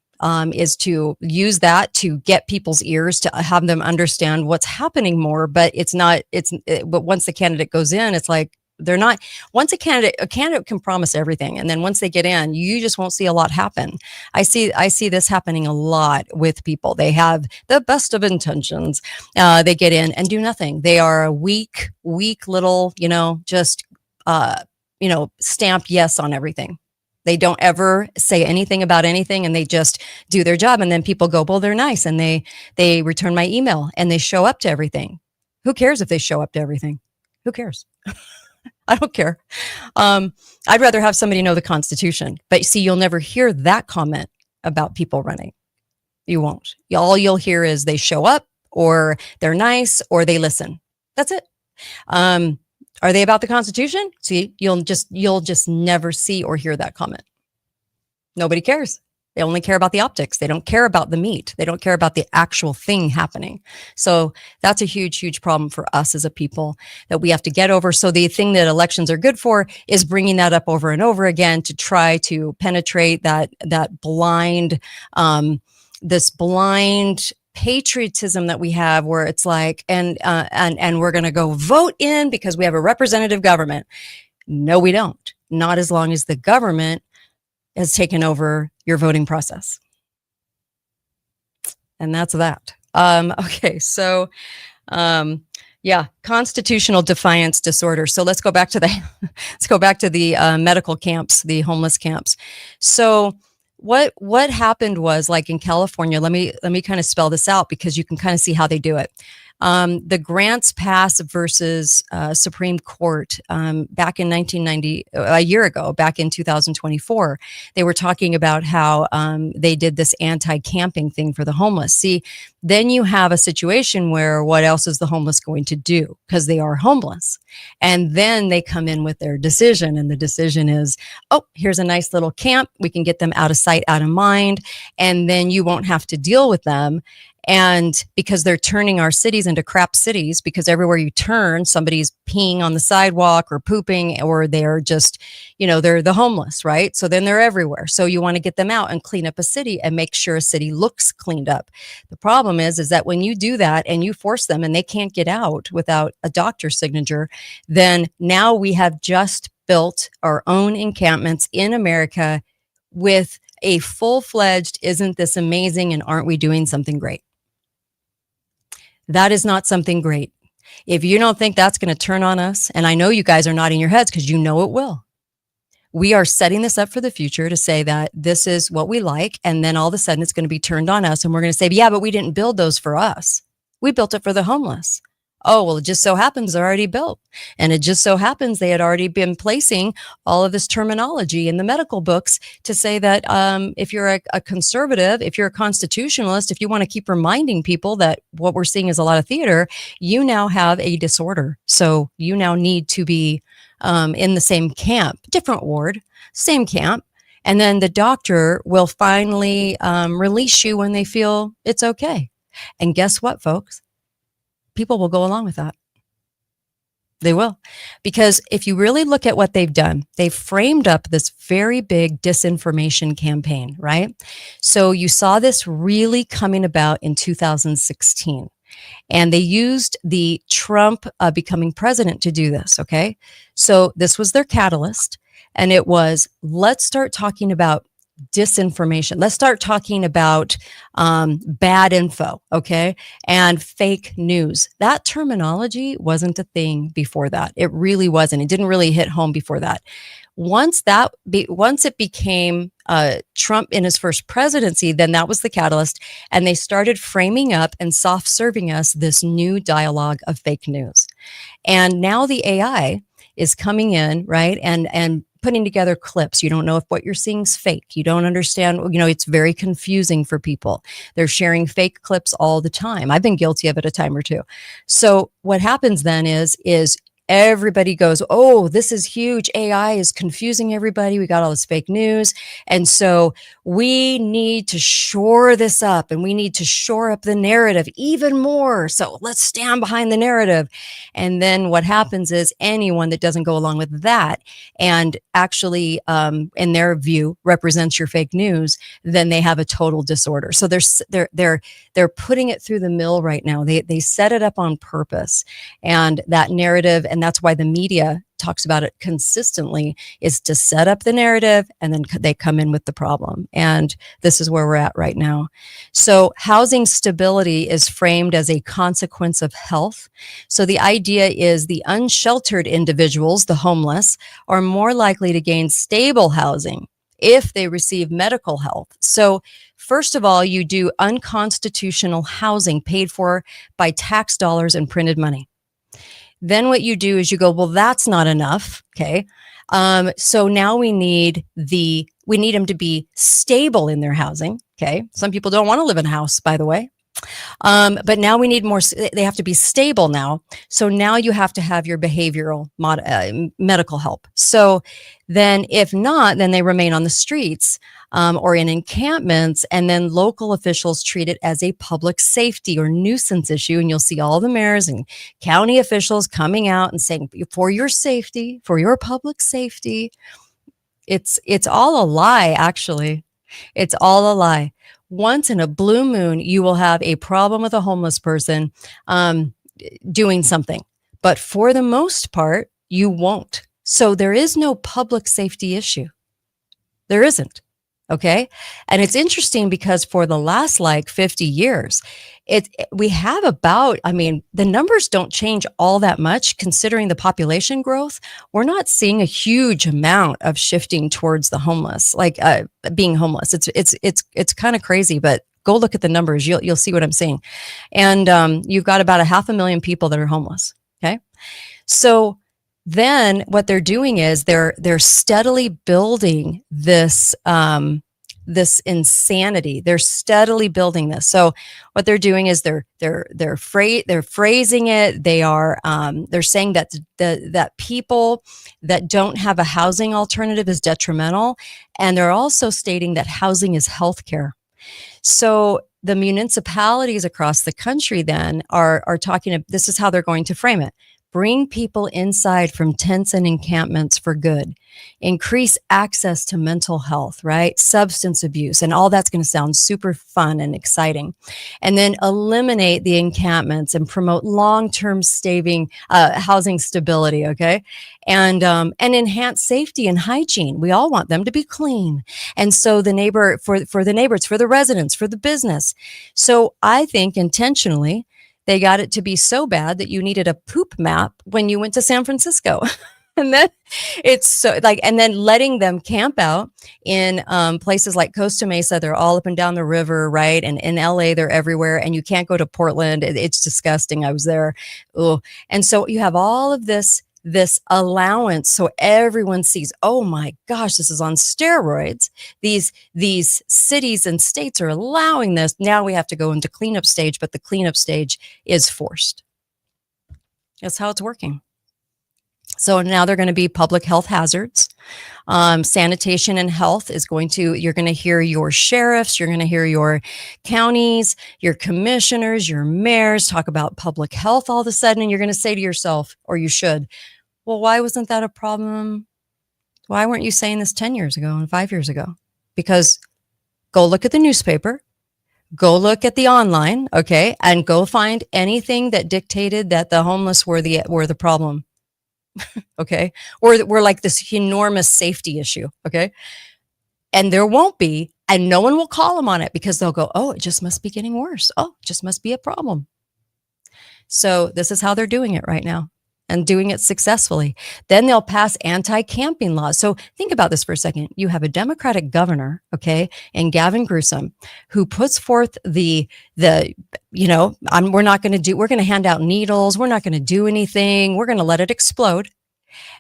is to use that to get people's ears, to have them understand what's happening more. But but once the candidate goes in, it's like, once a candidate can promise everything. And then once they get in, you just won't see a lot happen. I see this happening a lot with people. They have the best of intentions. They get in and do nothing. They are a weak little, just, stamped yes on everything. They don't ever say anything about anything, and they just do their job. And then people go, well, they're nice. And they return my email and they show up to everything. Who cares if they show up to everything? Who cares? I don't care. I'd rather have somebody know the Constitution. But see, you'll never hear that comment about people running. You won't. All you'll hear is they show up, or they're nice, or they listen. That's it. Are they about the Constitution? See, you'll just never see or hear that comment. Nobody cares. They only care about the optics. They don't care about the meat. They don't care about the actual thing happening. So that's a huge, huge problem for us as a people that we have to get over. So the thing that elections are good for is bringing that up over and over again to try to penetrate that blind, this blind patriotism that we have, where it's like, and we're going to go vote in because we have a representative government. No, we don't. Not as long as the government has taken over your voting process. And that's that. Okay. So, constitutional defiance disorder. So let's go back to the medical camps, the homeless camps. So what happened was, like in California, let me kind of spell this out because you can kind of see how they do it. The Grants Pass versus Supreme Court back in 1990, a year ago, back in 2024, they were talking about how they did this anti-camping thing for the homeless. See, then you have a situation where what else is the homeless going to do? Because they are homeless. And then they come in with their decision, and the decision is, oh, here's a nice little camp. We can get them out of sight, out of mind, and then you won't have to deal with them. And because they're turning our cities into crap cities, because everywhere you turn, somebody's peeing on the sidewalk or pooping, or they're just, they're the homeless, right? So then they're everywhere. So you want to get them out and clean up a city and make sure a city looks cleaned up. The problem is that when you do that and you force them and they can't get out without a doctor's signature, then now we have just built our own encampments in America with a full-fledged, isn't this amazing and aren't we doing something great? That is not something great. If you don't think that's going to turn on us, and I know you guys are nodding your heads because you know it will. We are setting this up for the future to say that this is what we like, and then all of a sudden it's going to be turned on us, and we're going to say, yeah, but we didn't build those for us. We built it for the homeless. Oh, well, it just so happens they're already built. And it just so happens they had already been placing all of this terminology in the medical books to say that if you're a conservative, if you're a constitutionalist, if you want to keep reminding people that what we're seeing is a lot of theater, you now have a disorder. So you now need to be in the same camp, different ward, same camp. And then the doctor will finally release you when they feel it's okay. And guess what, folks? People will go along with that. They will. Because if you really look at what they've done, they've framed up this very big disinformation campaign, right? So you saw this really coming about in 2016. And they used the Trump becoming president to do this, okay? So this was their catalyst. And it was, let's start talking about disinformation. Let's start talking about bad info, okay? And fake news. That terminology wasn't a thing before that. It really wasn't. It didn't really hit home before that. Once it became Trump in his first presidency, then that was the catalyst. And they started framing up and soft serving us this new dialogue of fake news. And now the AI is coming in, right? And putting together clips. You don't know if what you're seeing is fake. You don't understand, it's very confusing for people. They're sharing fake clips all the time. I've been guilty of it a time or two. So what happens then is everybody goes, oh, this is huge. AI is confusing everybody. We got all this fake news. And so we need to shore this up, and we need to shore up the narrative even more. So let's stand behind the narrative. And then what happens is anyone that doesn't go along with that and actually, in their view, represents your fake news, then they have a total disorder. So they're putting it through the mill right now. They set it up on purpose, and that narrative, and that's why the media talks about it consistently, is to set up the narrative, and then they come in with the problem. And this is where we're at right now. So housing stability is framed as a consequence of health. So the idea is the unsheltered individuals, the homeless, are more likely to gain stable housing if they receive medical health. So first of all, you do unconstitutional housing paid for by tax dollars and printed money. Then what you do is you go, well, that's not enough. Okay. So now we need them to be stable in their housing. Okay. Some people don't want to live in a house, by the way. But now we need more, they have to be stable now. So now you have to have your behavioral medical help. So then if not, then they remain on the streets or in encampments, and then local officials treat it as a public safety or nuisance issue. And you'll see all the mayors and county officials coming out and saying, for your safety, for your public safety. It's all a lie, actually. It's all a lie. Once in a blue moon, you will have a problem with a homeless person doing something. But for the most part, you won't. So there is no public safety issue. There isn't. Okay. And it's interesting because for the last 50 years, we have the numbers don't change all that much considering the population growth. We're not seeing a huge amount of shifting towards the homeless, being homeless. It's kind of crazy, but go look at the numbers. You'll see what I'm saying. And you've got about 500,000 people that are homeless. Okay. So then what they're doing is they're steadily building this insanity. They're steadily building this. So what they're doing is they're phrasing it. They're saying that that people that don't have a housing alternative is detrimental, and they're also stating that housing is healthcare. So the municipalities across the country then are talking. This is how they're going to frame it. Bring people inside from tents and encampments for good. Increase access to mental health, right? Substance abuse, and all that's going to sound super fun and exciting. And then eliminate the encampments and promote long-term housing stability, okay? And enhance safety and hygiene. We all want them to be clean. And so for the neighbor, it's for the residents, for the business. So I think intentionally, they got it to be so bad that you needed a poop map when you went to San Francisco. And then it's so like, and then letting them camp out in places like Costa Mesa. They're all up and down the river, right? And in LA, they're everywhere. And you can't go to Portland. It's disgusting. I was there. Ugh. And so you have all of this allowance, so everyone sees, oh my gosh, this is on steroids. These cities and states are allowing this. Now we have to go into cleanup stage, but the cleanup stage is forced. That's how it's working. So now they're going to be public health hazards. Sanitation and health is you're going to hear your sheriffs, you're going to hear your counties, your commissioners, your mayors talk about public health all of a sudden. And you're going to say to yourself, or you should, well, why wasn't that a problem? Why weren't you saying this 10 years ago and 5 years ago? Because go look at the newspaper, go look at the online, okay, and go find anything that dictated that the homeless were the problem. Okay. Or we're like this enormous safety issue. Okay. And there won't be, and no one will call them on it because they'll go, oh, it just must be getting worse. Oh, it just must be a problem. So this is how they're doing it right now and doing it successfully. Then they'll pass anti-camping laws. So think about this for a second. You have a Democratic governor, okay, and Gavin Newsom, who puts forth we're going to hand out needles. We're not going to do anything. We're going to let it explode.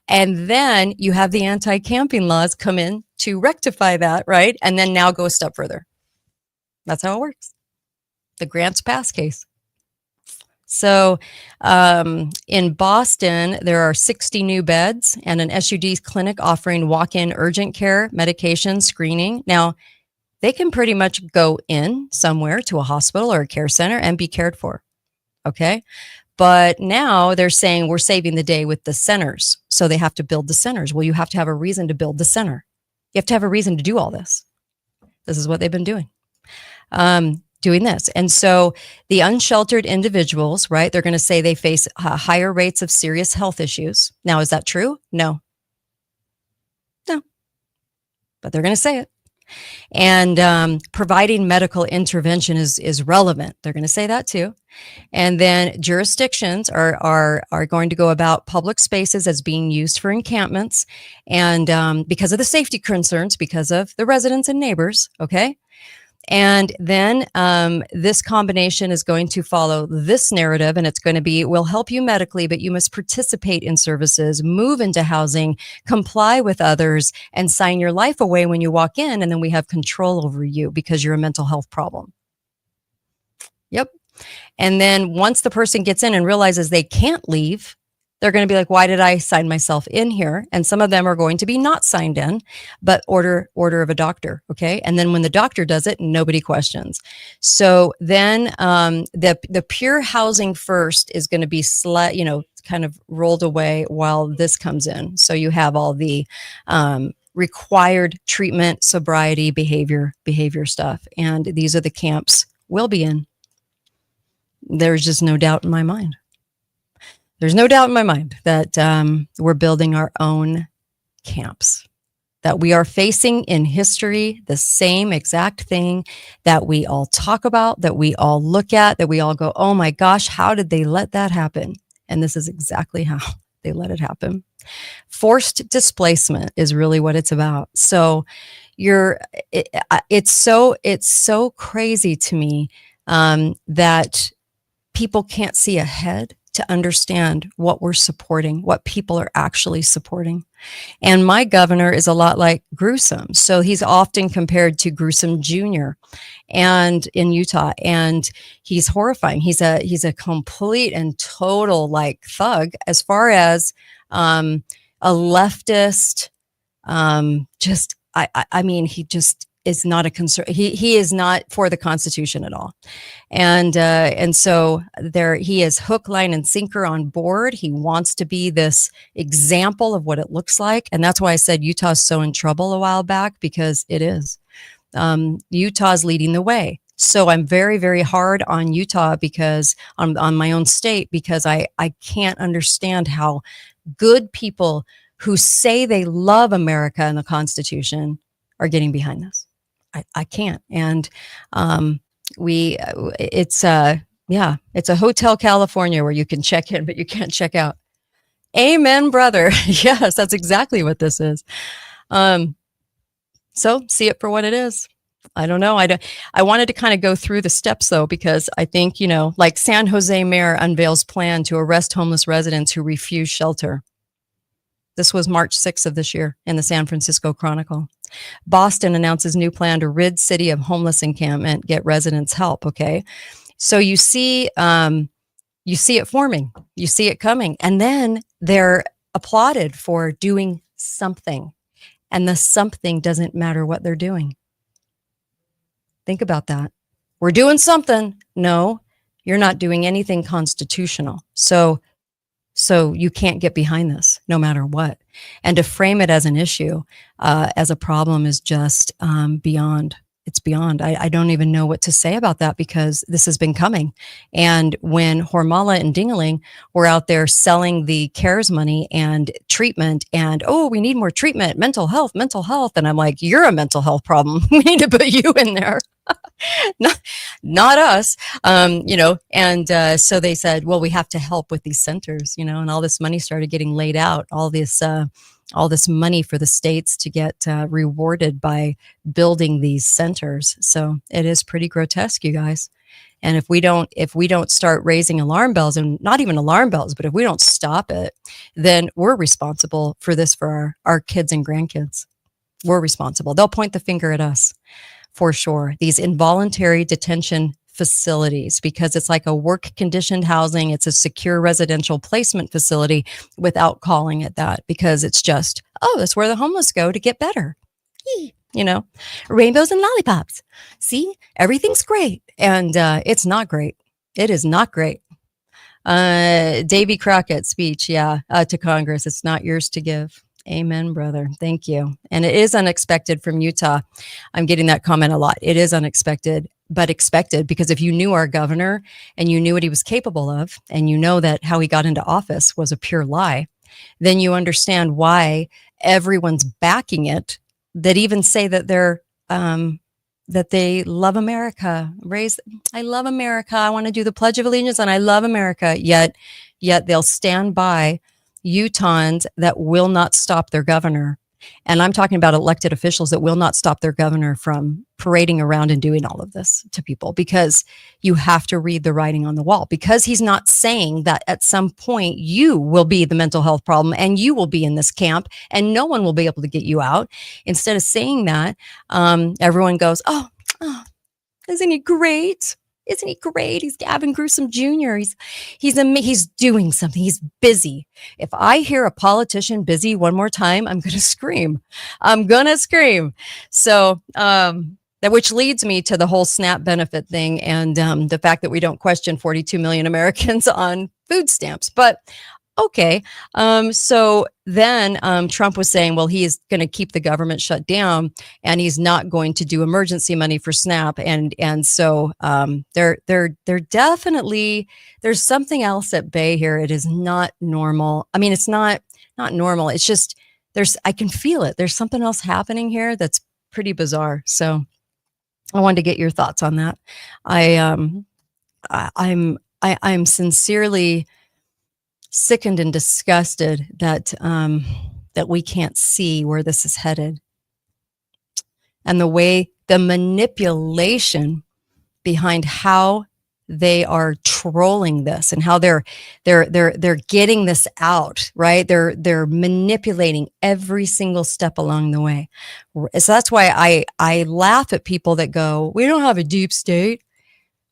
And then you have the anti-camping laws come in to rectify that, right? And then now go a step further. That's how it works. The grants pass case. So in Boston, there are 60 new beds and an SUD clinic offering walk-in urgent care, medication, screening. Now, they can pretty much go in somewhere to a hospital or a care center and be cared for. Okay. But now they're saying we're saving the day with the centers. So they have to build the centers. Well, you have to have a reason to build the center. You have to have a reason to do all this. This is what they've been doing. Doing this. And so the unsheltered individuals, right, they're going to say they face higher rates of serious health issues. Now, is that true? No. But they're going to say it. And providing medical intervention is relevant. They're going to say that too. And then jurisdictions are going to go about public spaces as being used for encampments. And because of the safety concerns, because of the residents and neighbors, okay? And then this combination is going to follow this narrative, and it's going to be, we'll help you medically, but you must participate in services, move into housing, comply with others, and sign your life away when you walk in, and then we have control over you because you're a mental health problem. Yep. And then once the person gets in and realizes they can't leave, they're going to be like, why did I sign myself in here? And some of them are going to be not signed in, but order of a doctor. Okay. And then when the doctor does it, nobody questions. So then the pure housing first is going to be kind of rolled away while this comes in. So you have all the required treatment, sobriety, behavior stuff. And these are the camps we'll be in. There's just no doubt in my mind. There's no doubt in my mind that we're building our own camps, that we are facing in history the same exact thing that we all talk about, that we all look at, that we all go, oh my gosh, how did they let that happen? And this is exactly how they let it happen. Forced displacement is really what it's about. So it's so crazy to me that people can't see ahead to understand what we're supporting, what people are actually supporting. And my governor is a lot like Newsom. So he's often compared to Newsom Jr. and in Utah, and he's horrifying. He's a complete and total like thug as far as a leftist. I mean, he just is not a he is not for the Constitution at all. And so he is hook, line, and sinker on board. He wants to be this example of what it looks like. And that's why I said Utah's so in trouble a while back, because it is. Utah's leading the way. So I'm very, very hard on Utah because on my own state, because I can't understand how good people who say they love America and the Constitution are getting behind this. I can't. And it's a Hotel California where you can check in, but you can't check out. Amen, brother. Yes, that's exactly what this is. So see it for what it is. I don't know. I wanted to kind of go through the steps though, because I think, like San Jose mayor unveils plan to arrest homeless residents who refuse shelter. This was March 6th of this year in the San Francisco Chronicle. Boston announces new plan to rid city of homeless encampment, get residents help. Okay. So you see it forming, you see it coming, and then they're applauded for doing something. And the something doesn't matter what they're doing. Think about that. We're doing something. No, you're not doing anything constitutional. So you can't get behind this no matter what. And to frame it as an issue, as a problem is just beyond. It's beyond. I don't even know what to say about that, because this has been coming. And when Hormala and Dingaling were out there selling the CARES money and treatment and, oh, we need more treatment, mental health. And I'm like, you're a mental health problem. We need to put you in there. not us, and so they said, well, we have to help with these centers, and all this money started getting laid out, all this money for the states to get rewarded by building these centers. So it is pretty grotesque, you guys. And if we don't start raising alarm bells, and not even alarm bells, but if we don't stop it, then we're responsible for this for our kids and grandkids. We're responsible. They'll point the finger at us. For sure. These involuntary detention facilities, because it's like a work conditioned housing. It's a secure residential placement facility without calling it that, because it's just, oh, that's where the homeless go to get better. Rainbows and lollipops. See, everything's great. And it's not great. It is not great. Davy Crockett's speech, to Congress. It's not yours to give. Amen, brother. Thank you. And it is unexpected from Utah. I'm getting that comment a lot. It is unexpected, but expected, because if you knew our governor and you knew what he was capable of, and you know that how he got into office was a pure lie, then you understand why everyone's backing it, that even say that that they love America. I love America. I want to do the Pledge of Allegiance and I love America. Yet they'll stand by Utahns that will not stop their governor. And I'm talking about elected officials that will not stop their governor from parading around and doing all of this to people, because you have to read the writing on the wall, because he's not saying that at some point you will be the mental health problem and you will be in this camp and no one will be able to get you out. Instead of saying that, everyone goes, oh, isn't he great? Isn't he great? He's Gavin Newsom Jr. He's doing something. He's busy. If I hear a politician busy one more time, I'm going to scream. So that, which leads me to the whole SNAP benefit thing and the fact that we don't question 42 million Americans on food stamps. But okay. So then Trump was saying, well, he is going to keep the government shut down and he's not going to do emergency money for SNAP. And so they're definitely, there's something else at bay here. It is not normal. I mean, it's not normal. It's just, I can feel it. There's something else happening here that's pretty bizarre. So I wanted to get your thoughts on that. I'm sincerely sickened and disgusted that we can't see where this is headed, and the manipulation behind how they are trolling this and how they're getting this out, right? They're manipulating every single step along the way. So that's why I laugh at people that go, we don't have a deep state.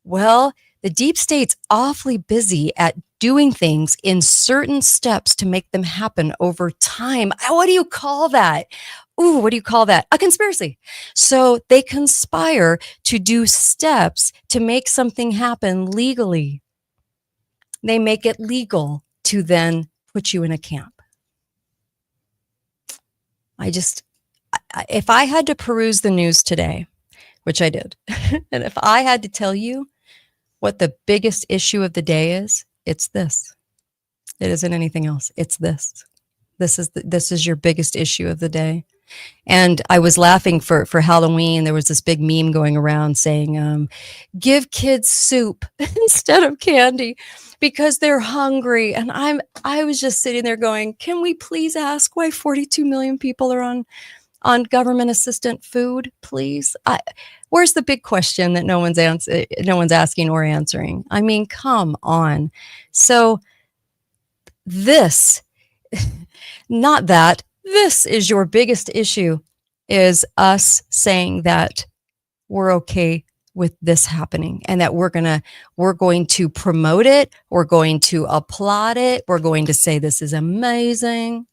Well, the deep state's awfully busy at doing things in certain steps to make them happen over time. What do you call that? Ooh, what do you call that? A conspiracy. So they conspire to do steps to make something happen legally. They make it legal to then put you in a camp. If I had to peruse the news today, which I did, and if I had to tell you what the biggest issue of the day is, it's this. It isn't anything else. It's this. This is your biggest issue of the day. And I was laughing for Halloween. There was this big meme going around saying, give kids soup instead of candy because they're hungry. And I was just sitting there going, can we please ask why 42 million people are on government assistant food, please? Where's the big question that no one's asking or answering? I mean, come on. So this, not that, this is your biggest issue, is us saying that we're okay with this happening and that we're going to promote it. We're going to applaud it. We're going to say this is amazing.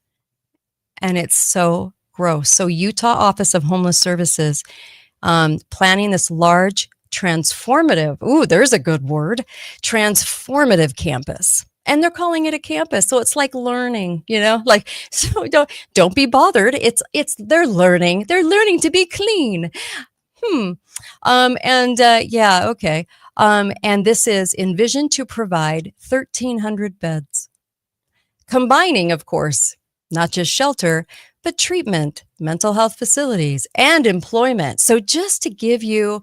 And it's so gross. So Utah Office of Homeless Services planning this large transformative, there's a good word, transformative campus. And they're calling it a campus. So it's like learning, like, so don't be bothered. They're learning to be clean. Okay. And this is envisioned to provide 1,300 beds, combining, of course, not just shelter, but treatment, mental health facilities, and employment. So just to give you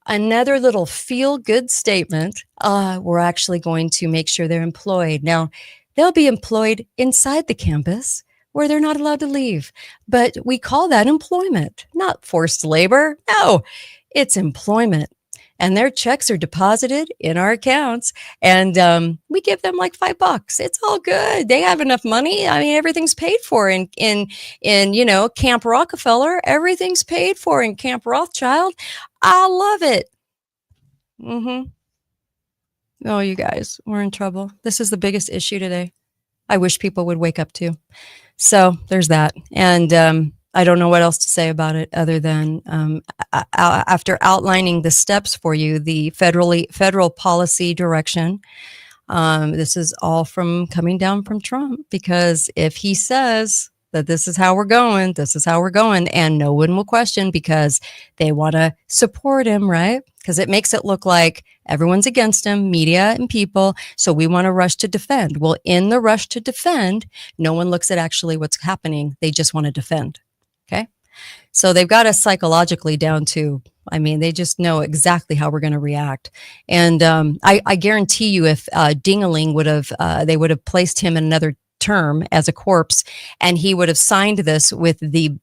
another little feel-good statement, we're actually going to make sure they're employed. Now, they'll be employed inside the campus where they're not allowed to leave. But we call that employment, not forced labor. No, it's employment. And their checks are deposited in our accounts, and we give them like $5. It's all good. They have enough money. I mean, everything's paid for in Camp Rockefeller. Everything's paid for in Camp Rothschild. I love it. Oh, you guys, we're in trouble. This is the biggest issue today. I wish people would wake up to. So there's that. And I don't know what else to say about it other than after outlining the steps for you, the federal policy direction. This is all coming down from Trump, because if he says that this is how we're going, and no one will question because they want to support him, right? Because it makes it look like everyone's against him, media and people. So we want to rush to defend. Well, in the rush to defend, no one looks at actually what's happening. They just want to defend. Okay. So they've got us psychologically down to, they just know exactly how we're going to react. And I guarantee you, if Ding-a-ling they would have placed him in another term as a corpse, and he would have signed this with the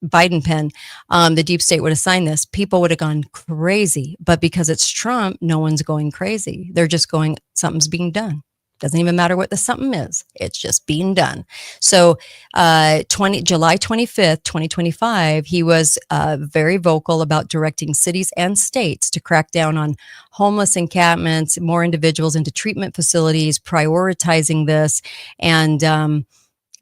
Biden pen, the deep state would have signed this, people would have gone crazy. But because it's Trump, no one's going crazy. They're just going, something's being done. Doesn't even matter what the something is. It's just being done. So July 25th, 2025, he was very vocal about directing cities and states to crack down on homeless encampments, more individuals into treatment facilities, prioritizing this, and on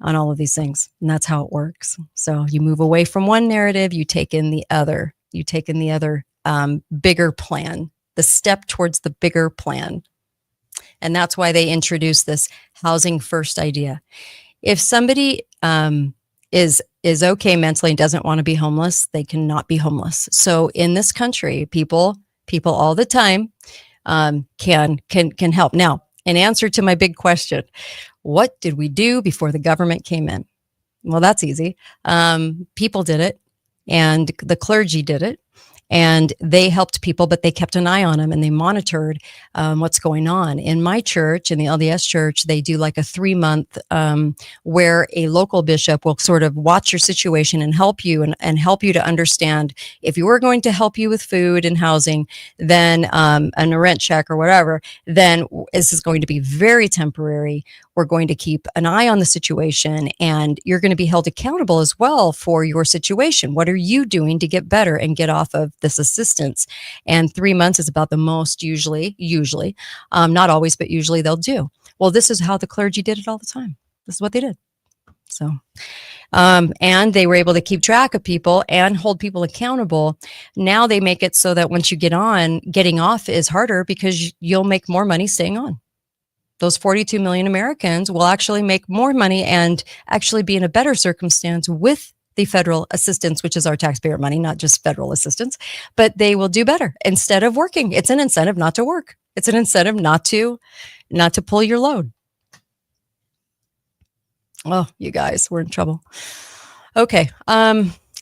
all of these things. And that's how it works. So you move away from one narrative, you take in the other. You take in the other bigger plan, the step towards the bigger plan. And that's why they introduced this housing first idea. If somebody is okay mentally and doesn't want to be homeless, they cannot be homeless. So in this country, people all the time can help. Now, in answer to my big question, what did we do before the government came in? Well, that's easy. People did it, and the clergy did it. And they helped people, but they kept an eye on them and they monitored what's going on. In my church, in the LDS church, they do like a 3-month where a local bishop will sort of watch your situation and help you and help you to understand if you were going to help you with food and housing, then and a rent check or whatever, then this is going to be very temporary. We're going to keep an eye on the situation, and you're going to be held accountable as well for your situation. What are you doing to get better and get off of this assistance? And 3 months is about the most usually, not always, but usually they'll do. Well, this is how the clergy did it all the time. This is what they did. So, and they were able to keep track of people and hold people accountable. Now they make it so that once you get on, getting off is harder because you'll make more money staying on. Those 42 million Americans will actually make more money and actually be in a better circumstance with the federal assistance, which is our taxpayer money, not just federal assistance, but they will do better instead of working. It's an incentive not to work. It's an incentive not to pull your load. Oh, you guys, we're in trouble. Okay.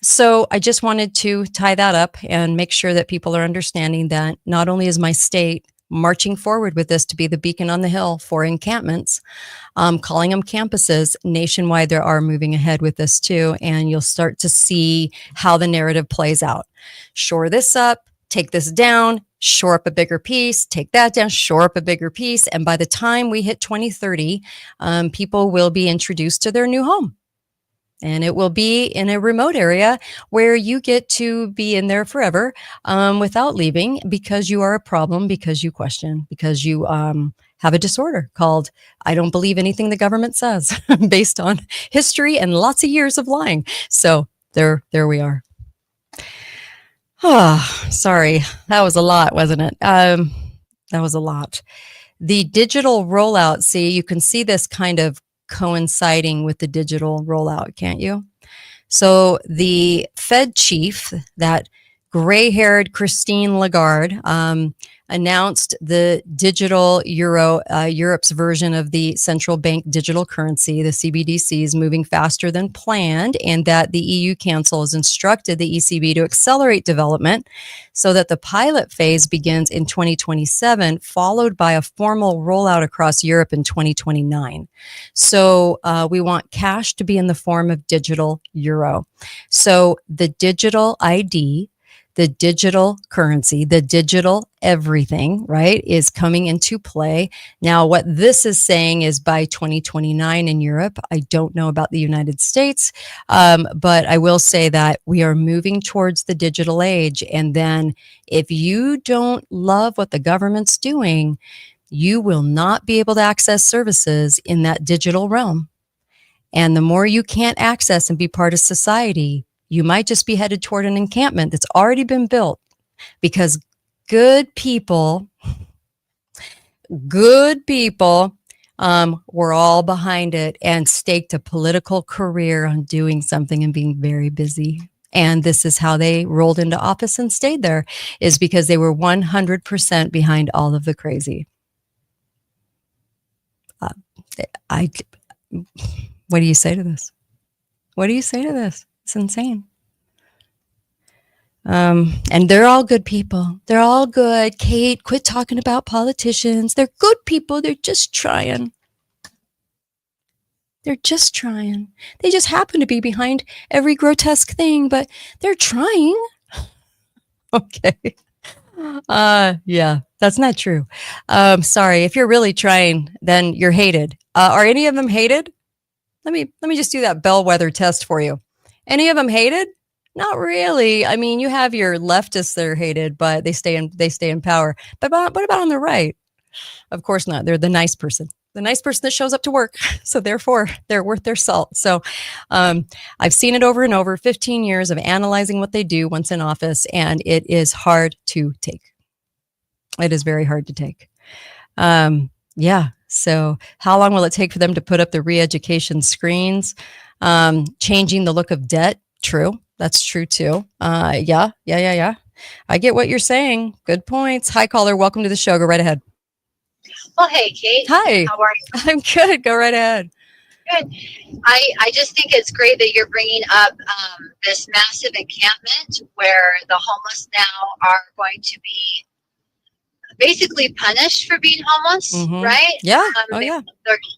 So I just wanted to tie that up and make sure that people are understanding that not only is my state marching forward with this to be the beacon on the hill for encampments, calling them campuses nationwide, they are moving ahead with this too. And you'll start to see how the narrative plays out. Shore this up, take this down, shore up a bigger piece, take that down, shore up a bigger piece. And by the time we hit 2030, people will be introduced to their new home. And it will be in a remote area where you get to be in there forever without leaving because you are a problem, because you question, because you have a disorder called I don't believe anything the government says based on history and lots of years of lying. So there we are. Oh, sorry. That was a lot, wasn't it? That was a lot. The digital rollout, see, you can see this kind of coinciding with the digital rollout, can't you? So the Fed chief, that gray-haired Christine Lagarde, announced the digital euro, Europe's version of the central bank digital currency, the CBDC, is moving faster than planned, and that the EU Council has instructed the ECB to accelerate development so that the pilot phase begins in 2027, followed by a formal rollout across Europe in 2029. So we want cash to be in the form of digital euro. So the digital ID, the digital currency, the digital everything, right, is coming into play. Now, what this is saying is by 2029 in Europe. I don't know about the United States, but I will say that we are moving towards the digital age. And then if you don't love what the government's doing, you will not be able to access services in that digital realm. And the more you can't access and be part of society, you might just be headed toward an encampment that's already been built because good people were all behind it and staked a political career on doing something and being very busy. And this is how they rolled into office and stayed there, is because they were 100% behind all of the crazy. What do you say to this? What do you say to this? It's insane. And they're all good people. They're all good. Kate, quit talking about politicians. They're good people. They're just trying. They're just trying. They just happen to be behind every grotesque thing, but they're trying. Okay. Yeah, that's not true. Sorry. If you're really trying, then you're hated. Are any of them hated? Let me just do that bellwether test for you. Any of them hated? Not really. I mean, you have your leftists that are hated, but they stay in power. But what about on the right? Of course not. They're the nice person that shows up to work. So therefore, they're worth their salt. So I've seen it over and over. 15 years of analyzing what they do once in office, and it is hard to take. It is very hard to take. Yeah. So how long will it take for them to put up the re-education screens? Changing the look of debt. True. That's true too. Yeah. I get what you're saying. Good points. Hi, caller. Welcome to the show. Go right ahead. Well, hey, Kate. Hi. How are you? I'm good. Go right ahead. Good. I just think it's great that you're bringing up this massive encampment where the homeless now are going to be basically punished for being homeless, right? Yeah. They're going to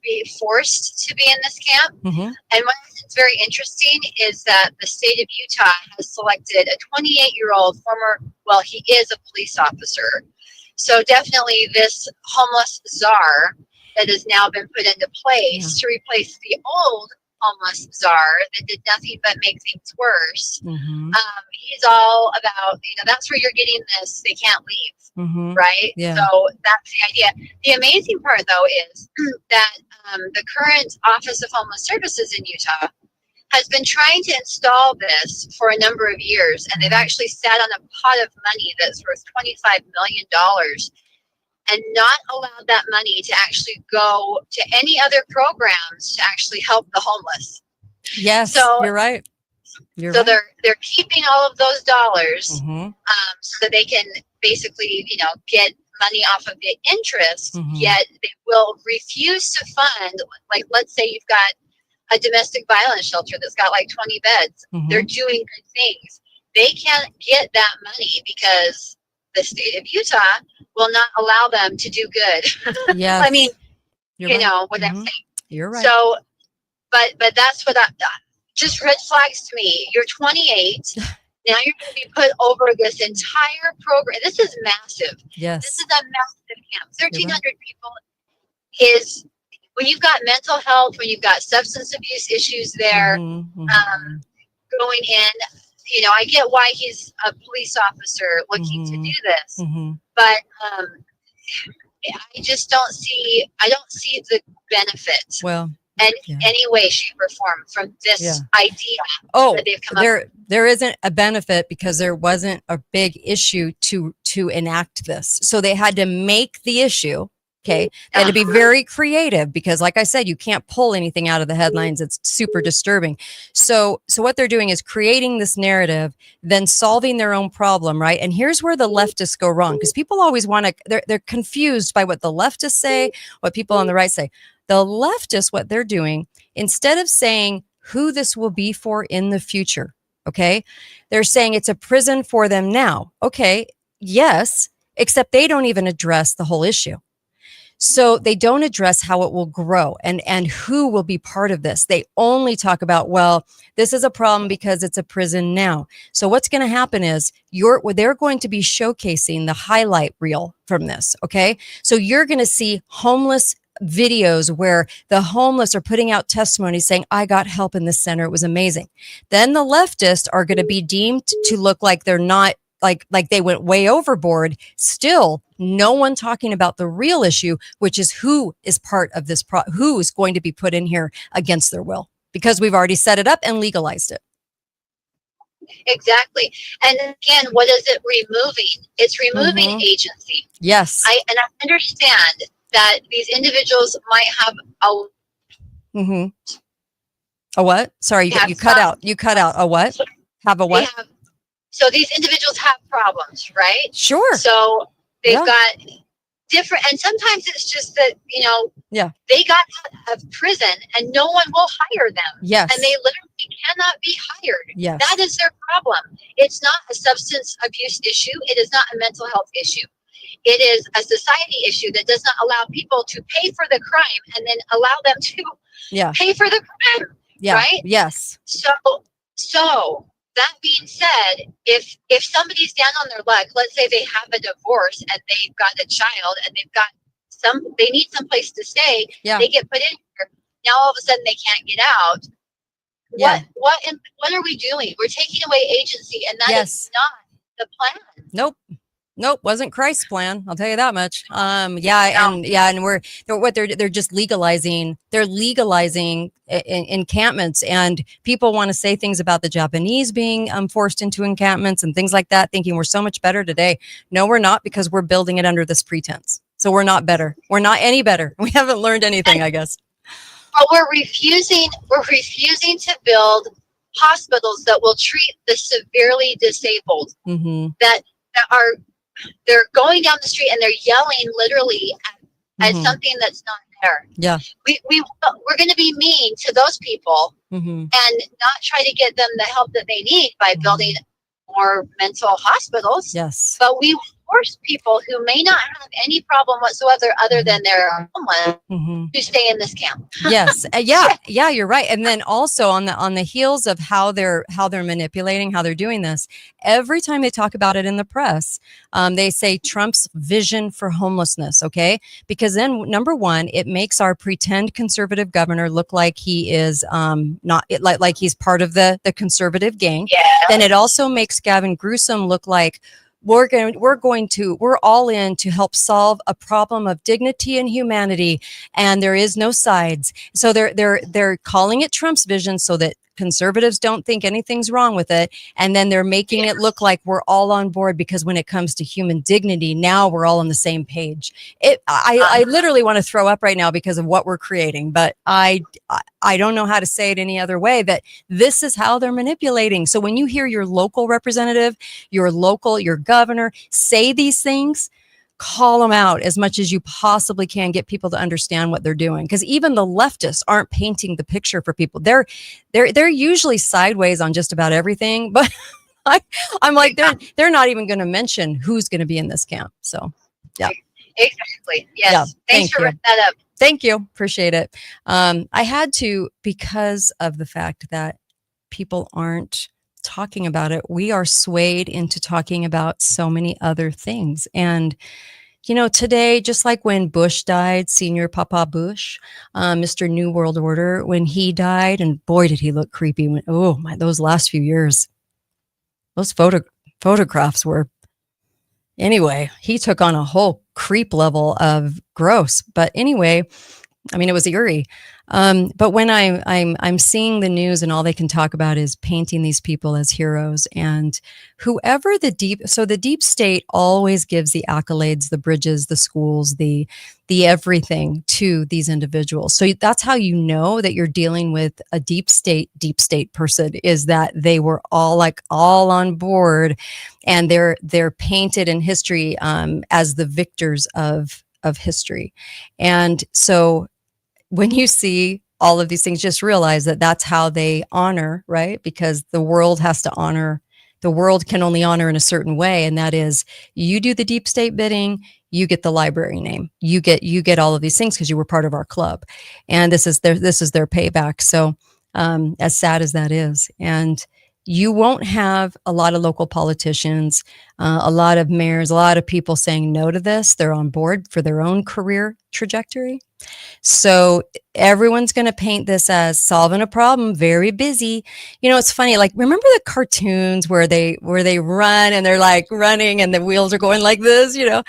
be forced to be in this camp. And what's very interesting is that the state of Utah has selected a 28-year-old he is a police officer. So definitely this homeless czar that has now been put into place to replace the old homeless czar that did nothing but make things worse. He's all about, that's where you're getting this, they can't leave, right? Yeah. So that's the idea. The amazing part, though, is that the current Office of Homeless Services in Utah has been trying to install this for a number of years, and they've actually sat on a pot of money that's worth $25 million and not allowed that money to actually go to any other programs to actually help the homeless. Yes, so you're right. They're keeping all of those dollars so that they can basically, get money off of the interest, yet they will refuse to fund, like, let's say you've got a domestic violence shelter that's got like 20 beds. They're doing good things. They can't get that money because the state of Utah will not allow them to do good. Yes. I mean, You're you right. know what I'm saying. You're right. So, but that's what just red flags to me. You're 28. Now you're going to be put over this entire program. This is massive. Yes. This is a massive camp. 1,300 people is when you've got mental health, when you've got substance abuse issues there, going in. You know, I get why he's a police officer looking to do this, but I just don't see. I don't see the benefit. Well. Any way, shape, or form from this idea that they've come up with. There isn't a benefit because there wasn't a big issue to enact this. So they had to make the issue. Okay. They had to be very creative because, like I said, you can't pull anything out of the headlines. It's super disturbing. So what they're doing is creating this narrative, then solving their own problem, right? And here's where the leftists go wrong because people always want to. They're confused by what the leftists say, what people on the right say. The leftists, what they're doing, instead of saying who this will be for in the future, okay, they're saying it's a prison for them now. Okay, yes, except they don't even address the whole issue. So they don't address how it will grow and who will be part of this. They only talk about, well, this is a problem because it's a prison now. So what's going to happen is they're going to be showcasing the highlight reel from this, okay? So you're going to see homeless videos where the homeless are putting out testimonies saying, I got help in this center. It was amazing. Then the leftists are going to be deemed to look like they're not like they went way overboard. Still, no one talking about the real issue, which is who is part of this, who is going to be put in here against their will, because we've already set it up and legalized it. Exactly. And again, what is it removing? It's removing agency. Yes. I understand that these individuals might have a what? Sorry, you cut out. You cut out. A what? Have a what? So these individuals have problems, right? Sure. So they've got different, and sometimes it's just that, you know, they got out of prison and no one will hire them. Yes. And they literally cannot be hired. Yes. That is their problem. It's not a substance abuse issue. It is not a mental health issue. It is a society issue that does not allow people to pay for the crime and then allow them to pay for the crime. Yeah. Right? Yes. So that being said, if somebody's down on their luck, let's say they have a divorce and they've got a child and they need some place to stay, they get put in here. Now all of a sudden they can't get out. What are we doing? We're taking away agency, and that is not the plan. Nope, wasn't Christ's plan. I'll tell you that much. And they're just legalizing. They're legalizing encampments, and people want to say things about the Japanese being forced into encampments and things like that, thinking we're so much better today. No, we're not, because we're building it under this pretense. So we're not better. We're not any better. We haven't learned anything, I guess. But we're refusing to build hospitals that will treat the severely disabled. That are. They're going down the street and they're yelling literally at something that's not there. Yeah. We're going to be mean to those people and not try to get them the help that they need by building more mental hospitals. Yes. But we force people who may not have any problem whatsoever other than they're homeless to stay in this camp. Yes. Yeah, you're right. And then also on the heels of how they're manipulating, how they're doing this, every time they talk about it in the press, they say Trump's vision for homelessness. Okay. Because then, number one, it makes our pretend conservative governor look like he is like he's part of the conservative gang. Yeah. Then it also makes Gavin Newsom look like we're all in to help solve a problem of dignity and humanity, and there is no sides. So they're calling it Trump's vision so that conservatives don't think anything's wrong with it, and then they're making it look like we're all on board, because when it comes to human dignity, now we're all on the same page. I literally want to throw up right now because of what we're creating, but I don't know how to say it any other way, that this is how they're manipulating. So when you hear your local representative, your governor say these things, call them out as much as you possibly can, get people to understand what they're doing. Because even the leftists aren't painting the picture for people. They're usually sideways on just about everything, but I'm like, they're not even going to mention who's going to be in this camp. So, yeah. Exactly. Yes. Yeah, Thanks for bringing that up. Thank you. Appreciate it. I had to, because of the fact that people aren't talking about it. We are swayed into talking about so many other things. And, you know, today, just like when Bush died, Senior Papa Bush, Mr. New World Order, when he died, and boy, did he look creepy. Oh my, those last few years, those photographs were, anyway, he took on a whole creep level of gross. But anyway, I mean, it was eerie. But when I'm seeing the news and all they can talk about is painting these people as heroes, and whoever the deep state always gives the accolades, the bridges, the schools, the everything to these individuals. So that's how you know that you're dealing with a deep state person, is that they were all on board, and they're painted in history as the victors of history. And so when you see all of these things, just realize that that's how they honor, right? Because the world can only honor in a certain way. And that is, you do the deep state bidding, you get the library name, you get all of these things because you were part of our club. And this is their payback. So, as sad as that is. And you won't have a lot of local politicians, a lot of mayors, a lot of people saying no to this. They're on board for their own career trajectory. So everyone's going to paint this as solving a problem, very busy. You know, it's funny. Like, remember the cartoons where they run and they're like running and the wheels are going like this, you know?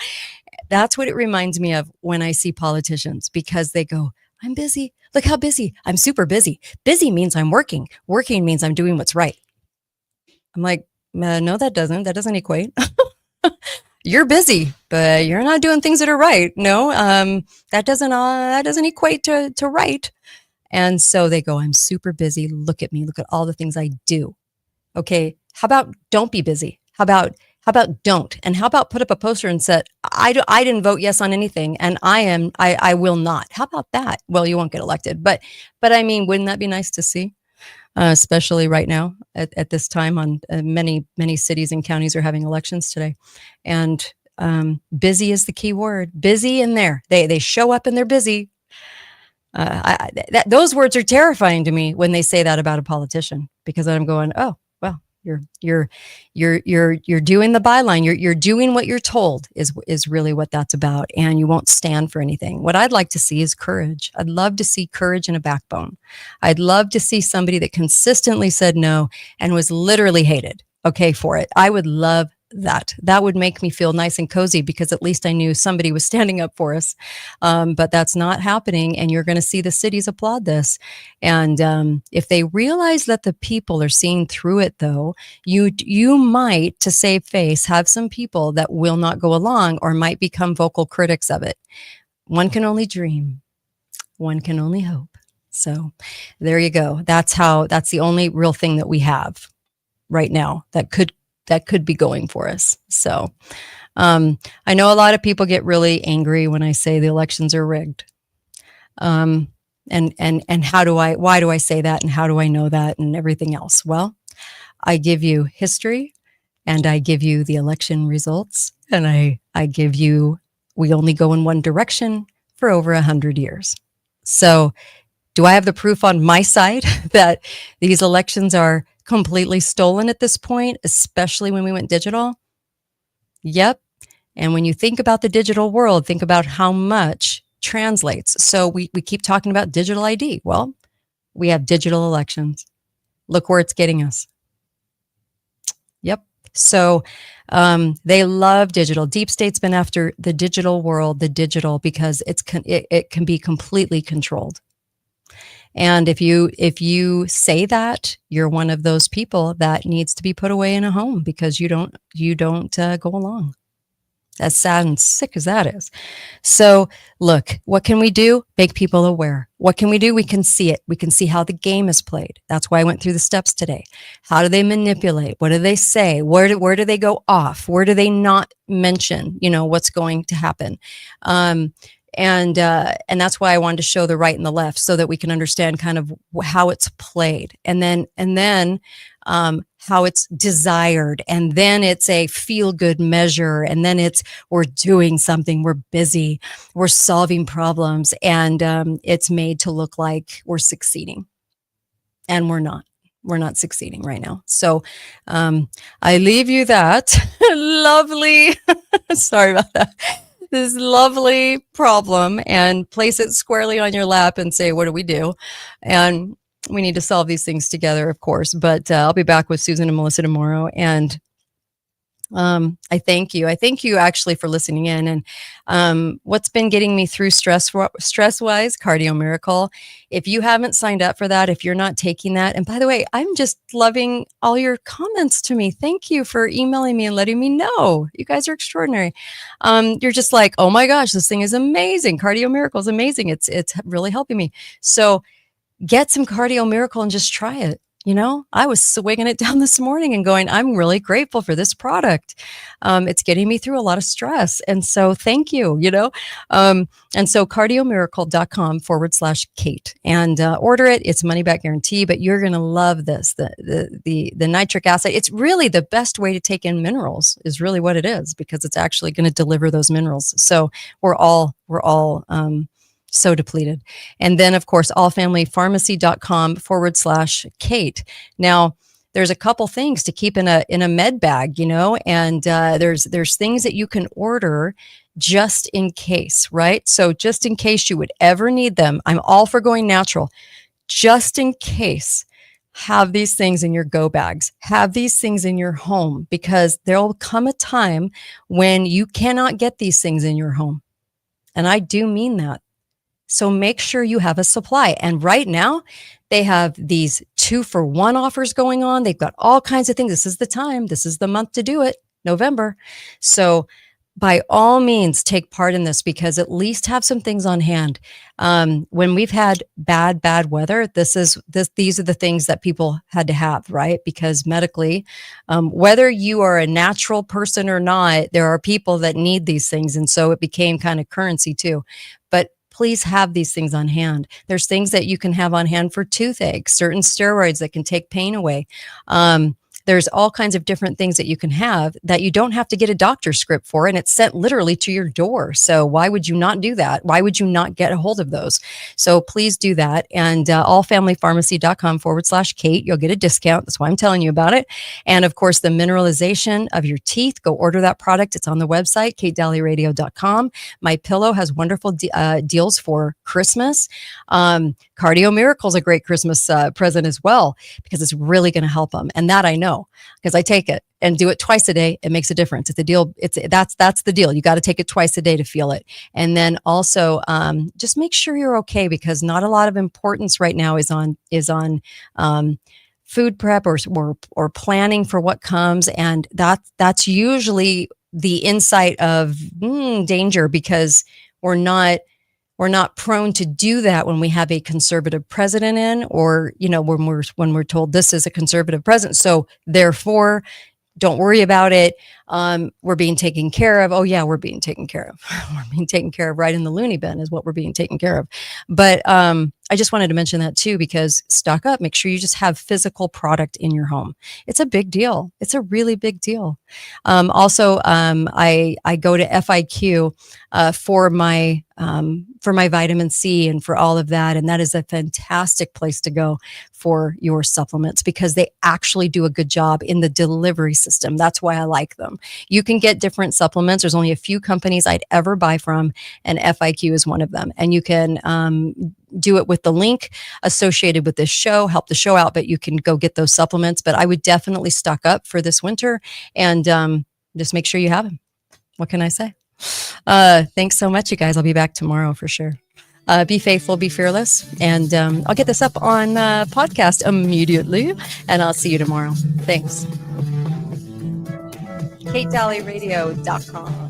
That's what it reminds me of when I see politicians, because they go, I'm busy. Look how busy. I'm super busy. Busy means I'm working. Working means I'm doing what's right. I'm like, no, that doesn't equate. You're busy, but you're not doing things that are right. No, that doesn't equate to right. And so they go, I'm super busy. Look at me. Look at all the things I do. Okay. How about don't be busy? How about don't? And how about put up a poster and said, I didn't vote yes on anything, and I will not. How about that? Well, you won't get elected, but I mean, wouldn't that be nice to see? Especially right now at this time, on many cities and counties are having elections today. And busy is the key word. Busy in there. They show up and they're busy. Those words are terrifying to me when they say that about a politician, because I'm going, oh, well, you're doing the byline. You're doing what you're told is really what that's about, and you won't stand for anything. What I'd like to see is courage. I'd love to see courage and a backbone. I'd love to see somebody that consistently said no and was literally hated, okay, for it. I would love that. That would make me feel nice and cozy, because at least I knew somebody was standing up for us. But that's not happening, and you're going to see the cities applaud this. And if they realize that the people are seeing through it, though, you might, to save face, have some people that will not go along or might become vocal critics of it. One can only dream. One can only hope. So there you go. That's the only real thing that we have right now that could be going for us. So I know a lot of people get really angry when I say the elections are rigged. And why do I say that, and how do I know that, and everything else? Well, I give you history, and I give you the election results, and I give you, we only go in one direction for over 100 years. So do I have the proof on my side that these elections are completely stolen at this point, especially when we went digital? Yep. And when you think about the digital world, think about how much translates. So we keep talking about digital ID. Well, we have digital elections. Look where it's getting us. Yep. So they love digital. Deep State's been after the digital world, because it can be completely controlled. And if you say that, you're one of those people that needs to be put away in a home because you don't go along. as sad and sick as that is. So look, what can we do? Make people aware. What can we do? We can see it. We can see how the game is played. That's why I went through the steps today. How do they manipulate? What do they say? Where do they go off? Where do they not mention, what's going to happen? And that's why I wanted to show the right and the left so that we can understand kind of how it's played, and then how it's desired, and then it's a feel-good measure, and then we're doing something, we're busy, we're solving problems, and it's made to look like we're succeeding, and we're not. We're not succeeding right now. So I leave you that lovely, sorry about that, this lovely problem, and place it squarely on your lap and say, what do we do? And we need to solve these things together, of course. But I'll be back with Susan and Melissa tomorrow. And I thank you. I thank you actually for listening in. And what's been getting me through stress-wise, Cardio Miracle. If you haven't signed up for that, if you're not taking that, and by the way, I'm just loving all your comments to me. Thank you for emailing me and letting me know. You guys are extraordinary. You're just like, oh my gosh, this thing is amazing. Cardio Miracle is amazing. It's really helping me. So get some Cardio Miracle and just try it. I was swinging it down this morning and going, I'm really grateful for this product. It's getting me through a lot of stress. And so thank you, and so cardiomiracle.com/Kate and order it. It's money back guarantee, but you're going to love this. The nitric acid. It's really the best way to take in minerals is really what it is, because it's actually going to deliver those minerals. So we're all so depleted. And then of course, allfamilypharmacy.com/Kate. Now there's a couple things to keep in a med bag, and there's things that you can order just in case, right? So just in case you would ever need them, I'm all for going natural. Just in case, have these things in your go bags, have these things in your home, because there'll come a time when you cannot get these things in your home. And I do mean that. So make sure you have a supply. And right now they have these 2-for-1 offers going on. They've got all kinds of things. This is the time. This is the month to do it, November. So by all means, take part in this, because at least have some things on hand. When we've had bad weather, these are the things that people had to have, right? Because medically, whether you are a natural person or not, there are people that need these things. And so it became kind of currency too. But please have these things on hand. There's things that you can have on hand for toothache, certain steroids that can take pain away. There's all kinds of different things that you can have that you don't have to get a doctor's script for, and it's sent literally to your door. So why would you not do that? Why would you not get a hold of those? So please do that. And allfamilypharmacy.com/Kate, you'll get a discount. That's why I'm telling you about it. And of course, the mineralization of your teeth, go order that product. It's on the website, katedalleyradio.com. My Pillow has wonderful deals for Christmas. Cardio Miracle is a great Christmas present as well, because it's really going to help them. And that I know, because I take it and do it twice a day. It makes a difference. It's a deal. That's the deal. You got to take it twice a day to feel it. And then also just make sure you're okay, because not a lot of importance right now is on food prep or planning for what comes. And that's usually the insight of danger, because we're not prone to do that when we have a conservative president in, or, when we're told this is a conservative president. So therefore, don't worry about it. We're being taken care of. Oh yeah, we're being taken care of. We're being taken care of right in the loony bin is what we're being taken care of. But I just wanted to mention that too, because stock up, make sure you just have physical product in your home. It's a big deal. It's a really big deal. Also, I go to FIQ for my vitamin C and for all of that. And that is a fantastic place to go for your supplements, because they actually do a good job in the delivery system. That's why I like them. You can get different supplements. There's only a few companies I'd ever buy from, and FIQ is one of them. And you can do it with the link associated with this show, help the show out, but you can go get those supplements. But I would definitely stock up for this winter and just make sure you have them. What can I say? Thanks so much, you guys. I'll be back tomorrow for sure. Be faithful, be fearless. And I'll get this up on podcast immediately, and I'll see you tomorrow. Thanks. katedalleyradio.com